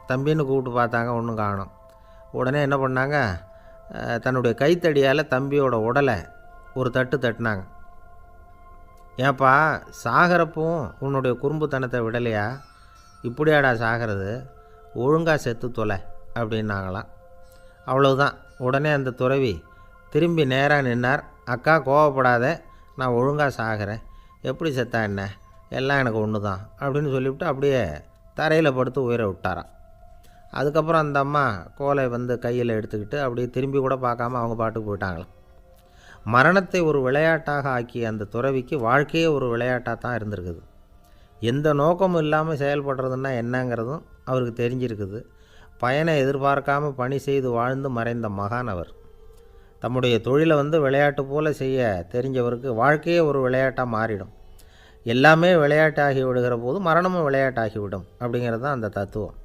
தம்பின்னு கூப்பிட்டு பார்த்தாங்க, ஒன்றும் காணோம். உடனே என்ன பண்ணாங்க, தன்னுடைய கைத்தடியால் தம்பியோட உடலை ஒரு தட்டு தட்டினாங்க. ஏப்பா சாகிறப்பவும் உன்னுடைய குறும்புத்தனத்தை விடலையா, இப்படியாடா சாகிறது, ஒழுங்காக செத்து தொலை அப்படின்னாங்களாம். அவ்வளவுதான். உடனே அந்த துறவி திரும்பி நேராக நின்னார். அக்கா கோவப்படாத, நான் ஒழுங்காக சாகிறேன், எப்படி செத்தா என்ன, எல்லாம் எனக்கு ஒன்று தான் அப்படின்னு சொல்லிவிட்டு அப்படியே தரையில் படுத்து உயிரை விட்டாராம். அதுக்கப்புறம் அந்த அம்மா கோலை வந்து கையில் எடுத்துக்கிட்டு அப்படியே திரும்பி கூட பார்க்காம அவங்க பாட்டுக்கு போயிட்டாங்களாம். மரணத்தை ஒரு விளையாட்டாக ஆக்கிய அந்த துறவிக்கு வாழ்க்கையே ஒரு விளையாட்டாக தான் இருந்திருக்குது. எந்த நோக்கமும் இல்லாமல் செயல்படுறதுன்னா என்னங்கிறதும் அவருக்கு தெரிஞ்சிருக்குது. பயனை எதிர்பார்க்காமல் பணி செய்து வாழ்ந்து மறைந்த மகான் அவர். தம்முடைய தொழிலை வந்து விளையாட்டு போல் செய்ய தெரிஞ்சவருக்கு வாழ்க்கையே ஒரு விளையாட்டாக மாறிடும். எல்லாமே விளையாட்டாகி விடுகிற போது மரணமும் விளையாட்டாகிவிடும் அப்படிங்கிறது தான் அந்த தத்துவம்.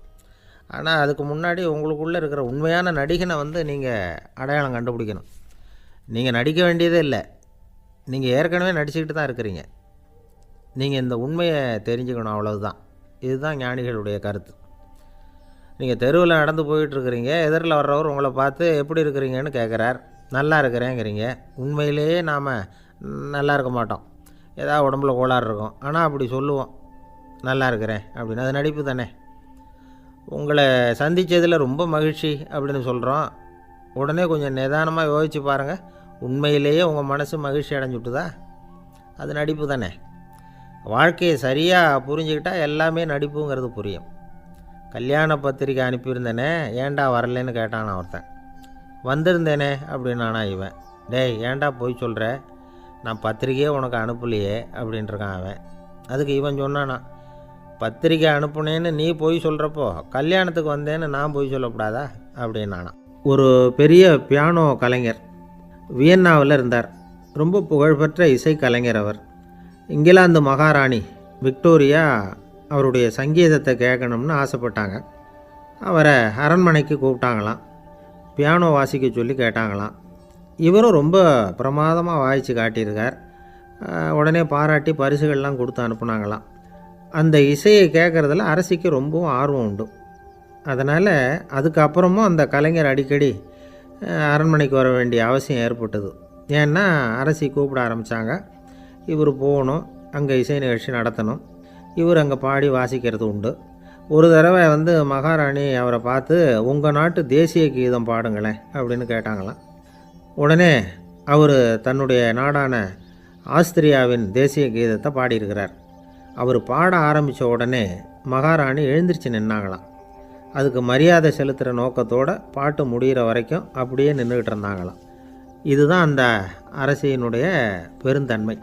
ஆனால் அதுக்கு முன்னாடி உங்களுக்குள்ளே இருக்கிற உண்மையான நடிகனை வந்து நீங்கள் அடையாளம் கண்டுபிடிக்கணும். நீங்கள் நடிக்க வேண்டியதே இல்லை, நீங்கள் ஏற்கனவே நடிச்சுக்கிட்டு தான் இருக்கிறீங்க. நீங்கள் இந்த உண்மையை தெரிஞ்சுக்கணும், அவ்வளவுதான். இதுதான் ஞானிகளுடைய கருத்து. நீங்கள் தெருவில் நடந்து போயிட்டுருக்கிறீங்க, எதிரில் வர்றவர் உங்களை பார்த்து எப்படி இருக்கிறீங்கன்னு கேட்குறார். நல்லா இருக்கிறேங்கிறீங்க. உண்மையிலேயே நாம் நல்லா இருக்க மாட்டோம், ஏதாவது உடம்புல கோளாறு இருக்கும். ஆனால் அப்படி சொல்லுவோம், நல்லா இருக்கிறேன் அப்படின்னு. அது நடிப்பு தானே. உங்களை சந்தித்ததில் ரொம்ப மகிழ்ச்சி அப்படின்னு சொல்கிறோம். உடனே கொஞ்சம் நிதானமாக யோசித்து பாருங்கள், உண்மையிலேயே உங்கள் மனசு மகிழ்ச்சி அடைஞ்சுட்டுதா? அது நடிப்பு தானே. வாழ்க்கையை சரியாக புரிஞ்சுக்கிட்டால் எல்லாமே நடிப்புங்கிறது புரியும். கல்யாண பத்திரிக்கை அனுப்பியிருந்தேனே, ஏன்டா வரலன்னு கேட்டான் ஒருத்தன். வந்திருந்தேனே அப்படின்னானா இவன். டேய் ஏன்டா போய் சொல்கிற, நான் பத்திரிக்கையே உனக்கு அனுப்பலையே அப்படின்ட்டுருக்கான் அவன். அதுக்கு இவன் சொன்னானா, பத்திரிக்கை அனுப்புனேன்னு நீ போய் சொல்கிறப்போ கல்யாணத்துக்கு வந்தேன்னு நான் போய் சொல்லக்கூடாதா அப்படின்னானா. ஒரு பெரிய பியானோ கலைஞர் வியன்னாவில் இருந்தார். ரொம்ப புகழ்பெற்ற இசை கலைஞர் அவர். இங்கிலாந்து மகாராணி விக்டோரியா அவருடைய சங்கீதத்தை கேட்கணும்னு ஆசைப்பட்டாங்க. அவரை அரண்மனைக்கு கூப்பிட்டாங்களாம். பியானோ வாசிக்க சொல்லி கேட்டாங்களாம். இவரும் ரொம்ப பிரமாதமாக வாசித்து காட்டியிருக்கார். உடனே பாராட்டி பரிசுகள்லாம் கொடுத்து அனுப்புனாங்களாம். அந்த இசையை கேட்குறதுல அரசிக்கு ரொம்பவும் ஆர்வம் உண்டு. அதனால் அதுக்கப்புறமும் அந்த கலைஞர் அடிக்கடி அரண்மனைக்கு வர வேண்டிய அவசியம் ஏற்பட்டது. ஏன்னா அரசி கூப்பிட ஆரம்பித்தாங்க. இவர் போகணும், அங்கே இசை நிகழ்ச்சி நடத்தணும். இவர் அங்கே பாடி வாசிக்கிறது உண்டு. ஒரு தடவை வந்து மகாராணி அவரை பார்த்து, உங்கள் நாட்டு தேசிய கீதம் பாடுங்களேன் அப்படின்னு கேட்டாங்களாம். உடனே அவர் தன்னுடைய நாடான ஆஸ்திரியாவின் தேசிய கீதத்தை பாடியிருக்கிறார். அவர் பாட ஆரம்பித்த உடனே மகாராணி எழுந்திரிச்சு நின்னாங்களாம். அதுக்கு மரியாதை செலுத்துகிற நோக்கத்தோடு பாட்டு முடிகிற வரைக்கும் அப்படியே நின்றுக்கிட்டு இருந்தாங்களாம். இதுதான் அந்த அரசியினுடைய பெருந்தன்மை.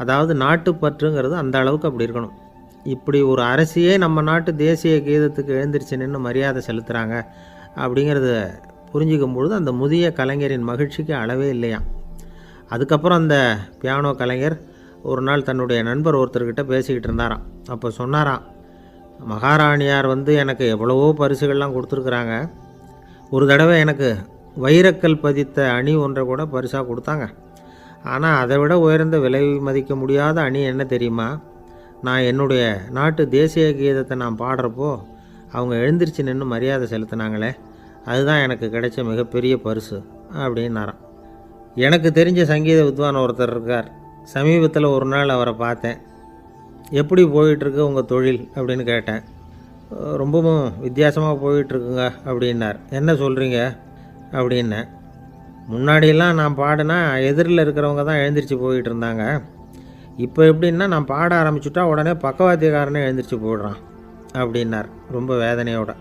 அதாவது நாட்டுப்பற்றுங்கிறது அந்த அளவுக்கு அப்படி இருக்கணும். இப்படி ஒரு அரசியே நம்ம நாட்டு தேசிய கீதத்துக்கு எழுந்திரிச்சு நின்று மரியாதை செலுத்துகிறாங்க அப்படிங்கிறத புரிஞ்சிக்கும் பொழுது அந்த முதிய கலைஞரின் மகிழ்ச்சிக்கு அளவே இல்லையாம். அதுக்கப்புறம் அந்த பியானோ கலைஞர் ஒரு நாள் தன்னுடைய நண்பர் ஒருத்தர்கிட்ட பேசிக்கிட்டு இருந்தாராம். அப்போ சொன்னாராம், மகாராணியார் வந்து எனக்கு எவ்வளவோ பரிசுகள்லாம் கொடுத்துருக்குறாங்க. ஒரு தடவை எனக்கு வைரக்கல் பதித்த அணி ஒன்றை கூட பரிசாக கொடுத்தாங்க. ஆனால் அதை விட உயர்ந்த விலை மதிக்க முடியாத அணி என்ன தெரியுமா, நான் என்னுடைய நாட்டு தேசிய கீதத்தை நான் பாடுறப்போ அவங்க எழுந்திரிச்சு நின்று மரியாதை செலுத்தினாங்களே, அதுதான் எனக்கு கிடைச்ச மிகப்பெரிய பரிசு அப்படின்னாராம். எனக்கு தெரிஞ்ச சங்கீத வித்வான் ஒருத்தர் இருக்கார். சமீபத்தில் ஒரு நாள் அவரை பார்த்தேன். எப்படி போயிட்டுருக்கு உங்கள் தொழில் அப்படின்னு கேட்டேன். ரொம்பவும் வித்தியாசமாக போயிட்டுருக்குங்க அப்படின்னார். என்ன சொல்கிறீங்க அப்படின்னேன். முன்னாடியெல்லாம் நான் பாடினா எதிரில் இருக்கிறவங்க தான் எழுந்திரிச்சு போயிட்டு இருந்தாங்க. இப்போ எப்படின்னா நான் பாட ஆரம்பிச்சுட்டா உடனே பக்கவாத்தியக்காரனே எழுந்திரிச்சு போயிடுறான் அப்படின்னார் ரொம்ப வேதனையோட.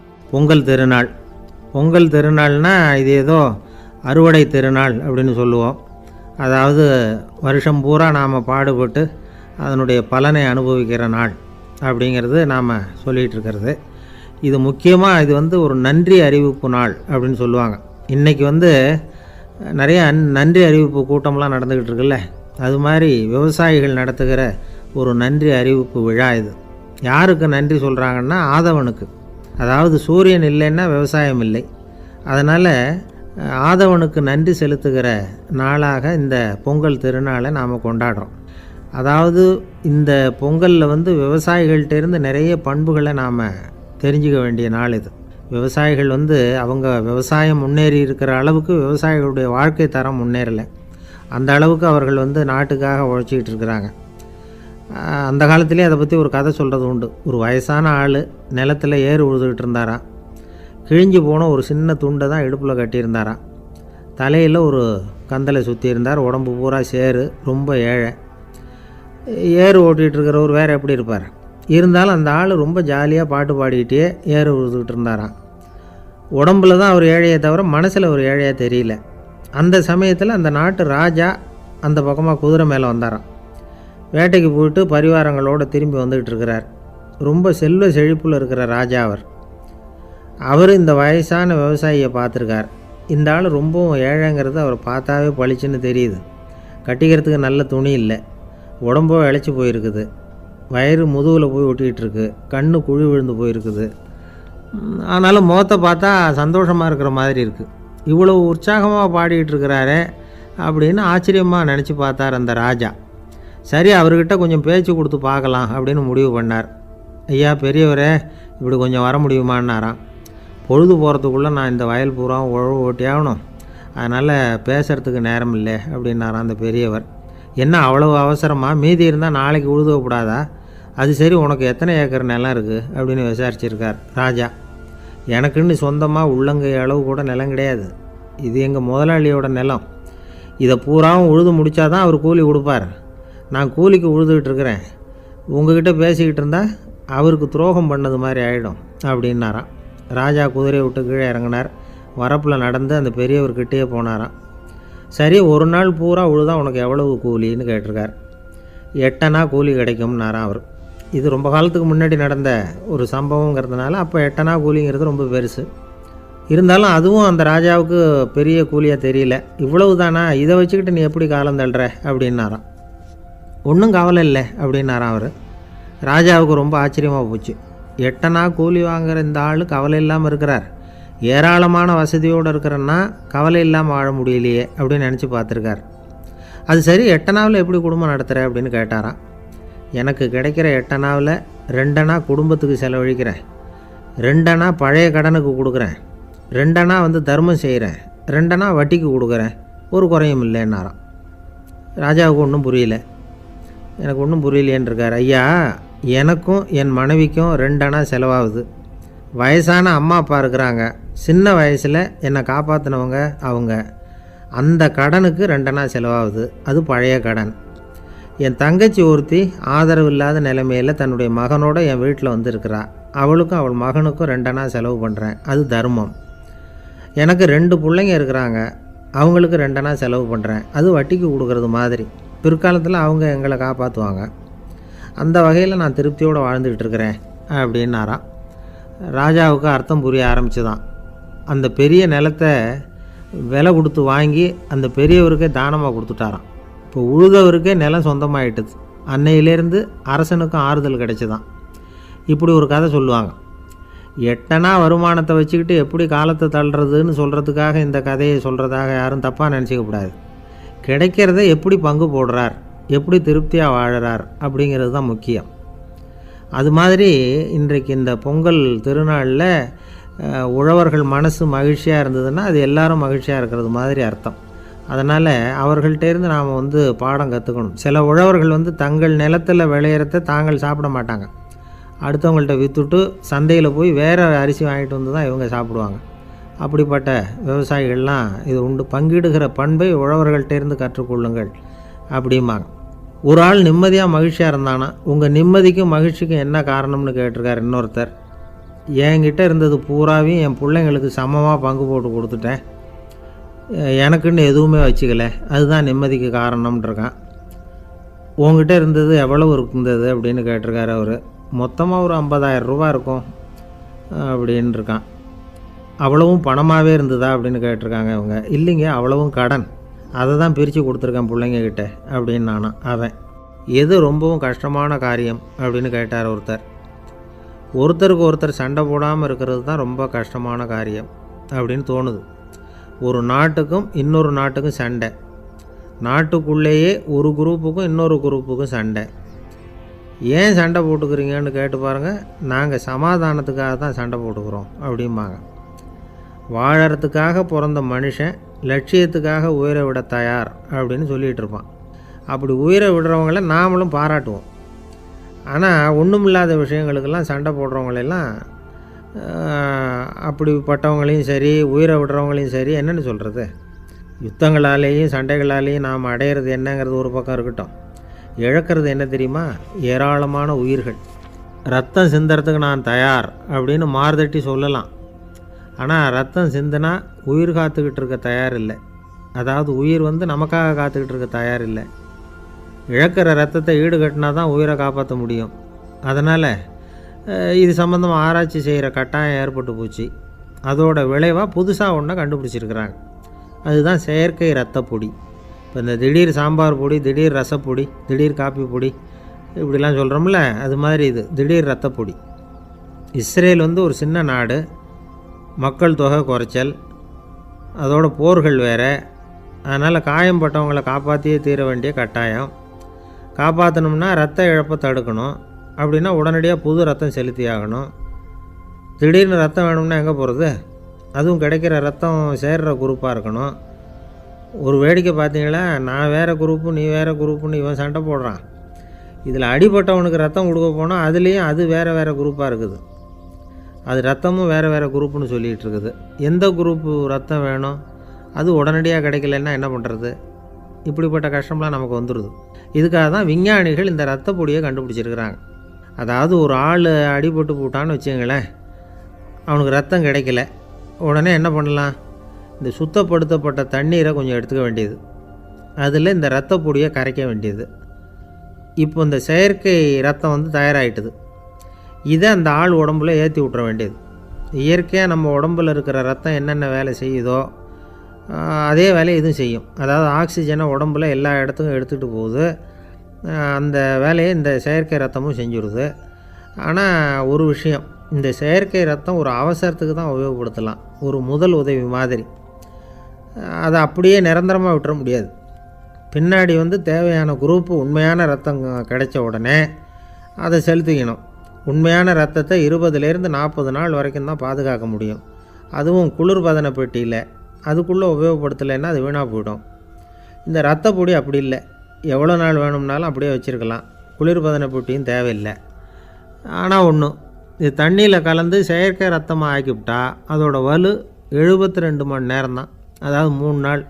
பொங்கல் திருநாள்னால் இது ஏதோ அறுவடை திருநாள் அப்படின்னு சொல்லுவோம். அதாவது வருஷம் பூரா நாம் பாடுபட்டு அதனுடைய பலனை அனுபவிக்கிற நாள் அப்படிங்கிறது நாம் சொல்லிகிட்டு இருக்கிறது. இது முக்கியமாக இது வந்து ஒரு நன்றி அறிவிப்பு நாள் அப்படின்னு சொல்லுவாங்க. இன்றைக்கி வந்து நிறைய நன்றி அறிவிப்பு கூட்டம்லாம் நடந்துக்கிட்டு இருக்குல்ல, அது மாதிரி விவசாயிகள் நடத்துகிற ஒரு நன்றி அறிவிப்பு விழா இது. யாருக்கு நன்றி சொல்கிறாங்கன்னா ஆதவனுக்கு. அதாவது சூரியன் இல்லைன்னா விவசாயம் இல்லை. அதனால் ஆதவனுக்கு நன்றி செலுத்துகிற நாளாக இந்த பொங்கல் திருநாளை நாம் கொண்டாடுறோம். அதாவது இந்த பொங்கலில் வந்து விவசாயிகள்கிட்டேருந்து நிறைய பண்புகளை நாம் தெரிஞ்சுக்க வேண்டிய நாள் இது. விவசாயிகள் வந்து அவங்க விவசாயம் முன்னேறி இருக்கிற அளவுக்கு விவசாயிகளுடைய வாழ்க்கை தரம் முன்னேறலை. அந்த அளவுக்கு அவர்கள் வந்து நாட்டுக்காக உழைச்சிக்கிட்டு இருக்கிறாங்க. அந்த காலத்துலேயே அதை பற்றி ஒரு கதை சொல்கிறது உண்டு. ஒரு வயசான ஆள் நிலத்தில் ஏறு உழுதுகிட்டு இருந்தாராம். கிழிஞ்சு போன ஒரு சின்ன துண்டை தான் இடுப்பில் கட்டியிருந்தாராம். தலையில் ஒரு கந்தலை சுற்றி இருந்தார். உடம்பு பூரா சேரு, ரொம்ப ஏழை. ஏறு ஓட்டிகிட்டு இருக்கிறவர் வேறு எப்படி இருப்பார்? இருந்தாலும் அந்த ஆள் ரொம்ப ஜாலியாக பாட்டு பாடிக்கிட்டே ஏறு உழுதுகிட்டு இருந்தாராம். உடம்புல தான் அவர் ஏழையை தவிர மனசில் ஒரு ஏழையாக தெரியல. அந்த சமயத்தில் அந்த நாட்டு ராஜா அந்த பக்கமாக குதிரை மேலே வந்தாராம். வேட்டைக்கு போயிட்டு பரிவாரங்களோடு திரும்பி வந்துக்கிட்டு இருக்கிறார். ரொம்ப செல்வ செழிப்பில் இருக்கிற ராஜா அவர் இந்த வயசான விவசாயியை பார்த்துருக்கார். இந்த ஆள் ரொம்பவும் ஏழைங்கிறது அவர் பார்த்தாவே பளிச்சுன்னு தெரியுது. கட்டிக்கிறதுக்கு நல்ல துணி இல்லை, உடம்போ இழைச்சி போயிருக்குது, வயிறு முதுகில் போய் ஒட்டிக்கிட்டு இருக்கு, கண்ணு குழி விழுந்து போயிருக்குது. ஆனாலும் முகத்தை பார்த்தா சந்தோஷமாக இருக்கிற மாதிரி இருக்குது. இவ்வளோ உற்சாகமாக பாடிக்கிட்டு இருக்கிறாரே அப்படின்னு ஆச்சரியமாக நினச்சி பார்த்தார் அந்த ராஜா. சரி, அவர்கிட்ட கொஞ்சம் பேச்சு கொடுத்து பார்க்கலாம் அப்படின்னு முடிவு பண்ணார். ஐயா பெரியவரே, இப்படி கொஞ்சம் வர முடியுமான்னாராம். பொழுது போகிறதுக்குள்ளே நான் இந்த வயல் பூரா உழவு ஓட்டி ஆகணும், அதனால் பேசுகிறதுக்கு நேரம் இல்லை அப்படின்னாராம் அந்த பெரியவர். என்ன அவ்வளவு அவசரமாக? மீதி இருந்தால் நாளைக்கு உழுதக்கூடாதா? அது சரி, உனக்கு எத்தனை ஏக்கர் நிலம் இருக்குது அப்படின்னு விசாரிச்சிருக்கார் ராஜா. எனக்குன்னு சொந்தமாக உள்ளங்கை அளவு கூட நிலம் கிடையாது. இது எங்கள் முதலாளியோட நிலம். இதை பூராவும் உழுது முடித்தாதான் அவர் கூலி கொடுப்பார். நான் கூலிக்கு உழுதுகிட்டு இருக்கிறேன். உங்ககிட்ட பேசிக்கிட்டு இருந்தால் அவருக்கு துரோகம் பண்ணது மாதிரி ஆகிடும் அப்படின்னாராம். ராஜா குதிரையை விட்டு கீழே இறங்கினார். வரப்பில் நடந்து அந்த பெரியவர்கிட்டே போனாராம். சரி, ஒரு நாள் பூரா உழுதா உனக்கு எவ்வளவு கூலின்னு கேட்டிருக்கார். 8 அணா கூலி கிடைக்கும்னாராம் அவர். இது ரொம்ப காலத்துக்கு முன்னாடி நடந்த ஒரு சம்பவங்கிறதுனால அப்போ 8 அணா கூலிங்கிறது ரொம்ப பெருசு. இருந்தாலும் அதுவும் அந்த ராஜாவுக்கு பெரிய கூலியாக தெரியல. இவ்வளவு தானா, இதை வச்சுக்கிட்டு நீ எப்படி காலம் தள்ளுற அப்படின்னாராம். ஒன்றும் கவலை இல்லை அப்படின்னாராம் அவர். ராஜாவுக்கு ரொம்ப ஆச்சரியமாக போச்சு. 8 அணா கூலி வாங்குகிற இந்த ஆள் கவலை இல்லாமல் இருக்கிறார், ஏராளமான வசதியோடு இருக்கிறன்னா கவலை இல்லாமல் வாழ முடியலையே அப்படின்னு நினச்சி பார்த்துருக்கார். அது சரி, 8 அணாவில் எப்படி குடும்பம் நடத்துகிற அப்படின்னு கேட்டாராம். எனக்கு கிடைக்கிற 8 அணாவில் 2 அணா குடும்பத்துக்கு செலவழிக்கிறேன், 2 அணா பழைய கடனுக்கு கொடுக்குறேன், 2 அணா வந்து தர்மம் செய்கிறேன், 2 அணா வட்டிக்கு கொடுக்குறேன், ஒரு குறையும் இல்லைன்னாராம். ராஜாவுக்கு ஒன்றும் புரியல. எனக்கு ஒன்றும் புரியலையேன்னு இருக்கார். ஐயா, எனக்கும் என் மனைவிக்கும் 2 அணா செலவாகுது. வயசான அம்மா அப்பா இருக்கிறாங்க, சின்ன வயசில் என்னை காப்பாற்றினவங்க அவங்க. அந்த கடனுக்கு 2 அணா செலவாகுது, அது பழைய கடன். என் தங்கச்சி ஒருத்தி ஆதரவு இல்லாத நிலைமையில் தன்னுடைய மகனோட என் வீட்டில் வந்துருக்கிறா. அவளுக்கும் அவள் மகனுக்கும் 2 அணா செலவு பண்ணுறேன், அது தர்மம். எனக்கு 2 பிள்ளைங்க இருக்கிறாங்க, அவங்களுக்கு 2 அணா செலவு பண்ணுறேன், அது வட்டிக்கு கொடுக்கறது மாதிரி. பிற்காலத்தில் அவங்க எங்களை காப்பாற்றுவாங்க. அந்த வகையில் நான் திருப்தியோடு வாழ்ந்துக்கிட்டு இருக்கிறேன் அப்படின்னாராம். ராஜாவுக்கு அர்த்தம் புரிய ஆரம்பிச்சுதான். அந்த பெரிய நிலத்தை விலை கொடுத்து வாங்கி அந்த பெரியவருக்கே தானமாக கொடுத்துட்டாராம். இப்போ உழுதவருக்கே நிலம் சொந்தமாகிட்டுது. அன்னையிலேருந்து அரசனுக்கும் ஆறுதல் கிடைச்சிதான். இப்படி ஒரு கதை சொல்லுவாங்க. 8 அணா வருமானத்தை வச்சுக்கிட்டு எப்படி காலத்தை தள்ளுறதுன்னு சொல்கிறதுக்காக இந்த கதையை சொல்கிறதாக யாரும் தப்பாக நினச்சிக்கக்கூடாது. கிடைக்கிறத எப்படி பங்கு போடுறார், எப்படி திருப்தியாக வாழறார் அப்படிங்கிறது தான் முக்கியம். அது மாதிரி இன்றைக்கு இந்த பொங்கல் திருநாளில் உழவர்கள் மனசு மகிழ்ச்சியாக இருந்ததுன்னா அது எல்லாரும் மகிழ்ச்சியாக இருக்கிறது மாதிரி அர்த்தம். அதனால் அவர்கள்ட்டேருந்து நாம் வந்து பாடம் கற்றுக்கணும். சில உழவர்கள் வந்து தங்கள் நிலத்தில் விளையிறத தாங்கள் சாப்பிட மாட்டாங்க, அடுத்தவங்கள்ட்ட விற்றுட்டு சந்தையில் போய் வேறு அரிசி வாங்கிட்டு வந்து தான் இவங்க சாப்பிடுவாங்க. அப்படிப்பட்ட விவசாயிகள்லாம் இது உண்டு. பங்கிடுகிற பண்பை உழவர்கள்ட்டேருந்து கற்றுக்கொள்ளுங்கள் அப்படிம்பாங்க. ஒரு ஆள் நிம்மதியாக மகிழ்ச்சியாக இருந்தானா, உங்கள் நிம்மதிக்கும் மகிழ்ச்சிக்கும் என்ன காரணம்னு கேட்டிருக்கார் இன்னொருத்தர். என்கிட்ட இருந்தது பூராவையும் என் பிள்ளைங்களுக்கு சமமாக பங்கு போட்டு கொடுத்துட்டேன், எனக்குன்னு எதுவுமே வச்சுக்கல, அதுதான் நிம்மதிக்கு காரணம்ன்றிருக்கான். உங்ககிட்ட இருந்தது எவ்வளவு இருந்தது அப்படின்னு கேட்டிருக்காரு அவர். மொத்தமாக ஒரு 50,000 ரூபா இருக்கும். அப்படின்னு இருக்கான். அவ்வளவும் பணமாகவே இருந்ததா அப்படின்னு கேட்டிருக்காங்க இவங்க. இல்லைங்க, அவ்வளவும் கடன், அதை தான் பிரித்து கொடுத்துருக்கேன் பிள்ளைங்கக்கிட்ட அப்படின்னு நானும். அவன் எது ரொம்பவும் கஷ்டமான காரியம் அப்படின்னு கேட்டார் ஒருத்தர். ஒருத்தருக்கு ஒருத்தர் சண்டை போடாமல் இருக்கிறது தான் ரொம்ப கஷ்டமான காரியம் அப்படின்னு தோணுது. ஒரு நாட்டுக்கும் இன்னொரு நாட்டுக்கும் சண்டை, நாட்டுக்குள்ளேயே ஒரு குரூப்புக்கும் இன்னொரு குரூப்புக்கும் சண்டை. ஏன் சண்டை போட்டுக்கிறீங்கன்னு கேட்டு பாருங்கள். நாங்கள் சமாதானத்துக்காக தான் சண்டை போட்டுக்கிறோம் அப்படிம்பாங்க. வாழறதுக்காக பிறந்த மனுஷன் லட்சியத்துக்காக உயிரை விட தயார் அப்படின்னு சொல்லிகிட்டு இருப்பான். அப்படி உயிரை விடுறவங்கள நாமளும் பாராட்டுவோம். ஆனால் ஒன்றுமில்லாத விஷயங்களுக்கெல்லாம் சண்டை போடுறவங்களெல்லாம், அப்படிப்பட்டவங்களையும் சரி உயிரை விடுறவங்களையும் சரி என்னென்னு சொல்கிறது, யுத்தங்களாலேயும் சண்டைகளாலேயும் நாம் அடையிறது என்னங்கிறது ஒரு பக்கம் இருக்கட்டும், இழக்கிறது என்ன தெரியுமா? ஏராளமான உயிர்கள். ரத்தம் சிந்துறதுக்கு நான் தயார் அப்படின்னு மார்தட்டி சொல்லலாம். ஆனால் ரத்தம் சிந்தினா உயிர் காத்துக்கிட்டு இருக்க தயார் இல்லை. அதாவது உயிர் நமக்காக காத்துக்கிட்டு இருக்க தயார் இல்லை. இழக்கிற ரத்தத்தை ஈடுகட்டினா தான் உயிரை காப்பாற்ற முடியும். அதனால் இது சம்மந்தமாக ஆராய்ச்சி செய்கிற கட்டாயம் ஏற்பட்டு போச்சு. அதோட விளைவாக புதுசாக ஒன்றை கண்டுபிடிச்சிருக்கிறாங்க. அதுதான் செயற்கை ரத்த பொடி. இப்போ இந்த திடீர் சாம்பார் பொடி, திடீர் ரசப்பொடி, திடீர் காப்பி பொடி இப்படிலாம் சொல்கிறோம்ல, அது மாதிரி இது திடீர் ரத்த பொடி. இஸ்ரேல் ஒரு சின்ன நாடு, மக்கள் தொகை குறைச்சல், அதோட போர்கள் வேறு. அதனால் காயம்பட்டவங்களை காப்பாற்றியே தீர வேண்டிய கட்டாயம். காப்பாற்றணும்னா ரத்த இழப்பை தடுக்கணும். அப்படின்னா உடனடியாக புது ரத்தம் செலுத்தி ஆகணும். திடீர்னு ரத்தம் வேணும்னா எங்கே போகிறது? அதுவும் கிடைக்கிற ரத்தம் சேர்கிற குரூப்பாக இருக்கணும். ஒரு வேடிக்கை பார்த்தீங்களா, நான் வேறு குரூப்பு நீ வேறு குரூப்புன்னு இவன் சண்டை போடுறான். இதில் அடிபட்டவனுக்கு ரத்தம் கொடுக்க போனால் அதுலேயும் அது வேறு வேறு குரூப்பாக இருக்குது. அது ரத்தமும் வேறு வேறு குரூப்புன்னு சொல்லிகிட்டு இருக்குது. எந்த குரூப்பு ரத்தம் வேணும், அது உடனடியாக கிடைக்கலன்னா என்ன பண்ணுறது? இப்படிப்பட்ட கஷ்டம்லாம் நமக்கு வந்துடுது. இதுக்காக தான் விஞ்ஞானிகள் இந்த ரத்த பொடியை கண்டுபிடிச்சிருக்கிறாங்க. அதாவது ஒரு ஆள் அடிபட்டு போட்டான்னு வச்சுங்களேன், அவனுக்கு ரத்தம் கிடைக்கல, உடனே என்ன பண்ணலாம்? இந்த சுத்தப்படுத்தப்பட்ட தண்ணீரை கொஞ்சம் எடுத்துக்க வேண்டியது, அதில் இந்த ரத்த பொடியை கரைக்க வேண்டியது. இப்போ இந்த செயற்கை ரத்தம் தயாராகிட்டுது. இதை அந்த ஆள் உடம்புல ஏற்றி விட்ற வேண்டியது. இயற்கையாக நம்ம உடம்பில் இருக்கிற ரத்தம் என்னென்ன வேலை செய்யுதோ அதே வேலையை இதுவும் செய்யும். அதாவது ஆக்சிஜனை உடம்பில் எல்லா இடத்துக்கும் எடுத்துகிட்டு போகுது. அந்த வேலையை இந்த செயற்கை ரத்தமும் செஞ்சுடுது. ஆனால் ஒரு விஷயம், இந்த செயற்கை ரத்தம் ஒரு அவசரத்துக்கு தான் உபயோகப்படுத்தலாம், ஒரு முதல் உதவி மாதிரி. அதை அப்படியே நிரந்தரமாக விட்டுற முடியாது. பின்னாடி தேவையான குரூப்பு உண்மையான ரத்தம் கிடைச்ச உடனே அதை செலுத்திக்கணும். உண்மையான ரத்தத்தை 20லேருந்து 40 நாள் வரைக்கும் தான் பாதுகாக்க முடியும். அதுவும் குளிர்பதன பெட்டியில். அதுக்குள்ளே உபயோகப்படுத்தலைன்னா அது வீணாக போயிடும். இந்த ரத்த பொடி அப்படி இல்லை, எவ்வளோ நாள் வேணும்னாலும் அப்படியே வச்சுருக்கலாம். குளிர்பதன பெட்டியும் தேவையில்லை. ஆனால் ஒன்று, இது தண்ணியில் கலந்து செயற்கை ரத்தமாக ஆக்கிவிட்டா அதோட வலு 72 மணி நேரம் தான். அதாவது 3 நாள்.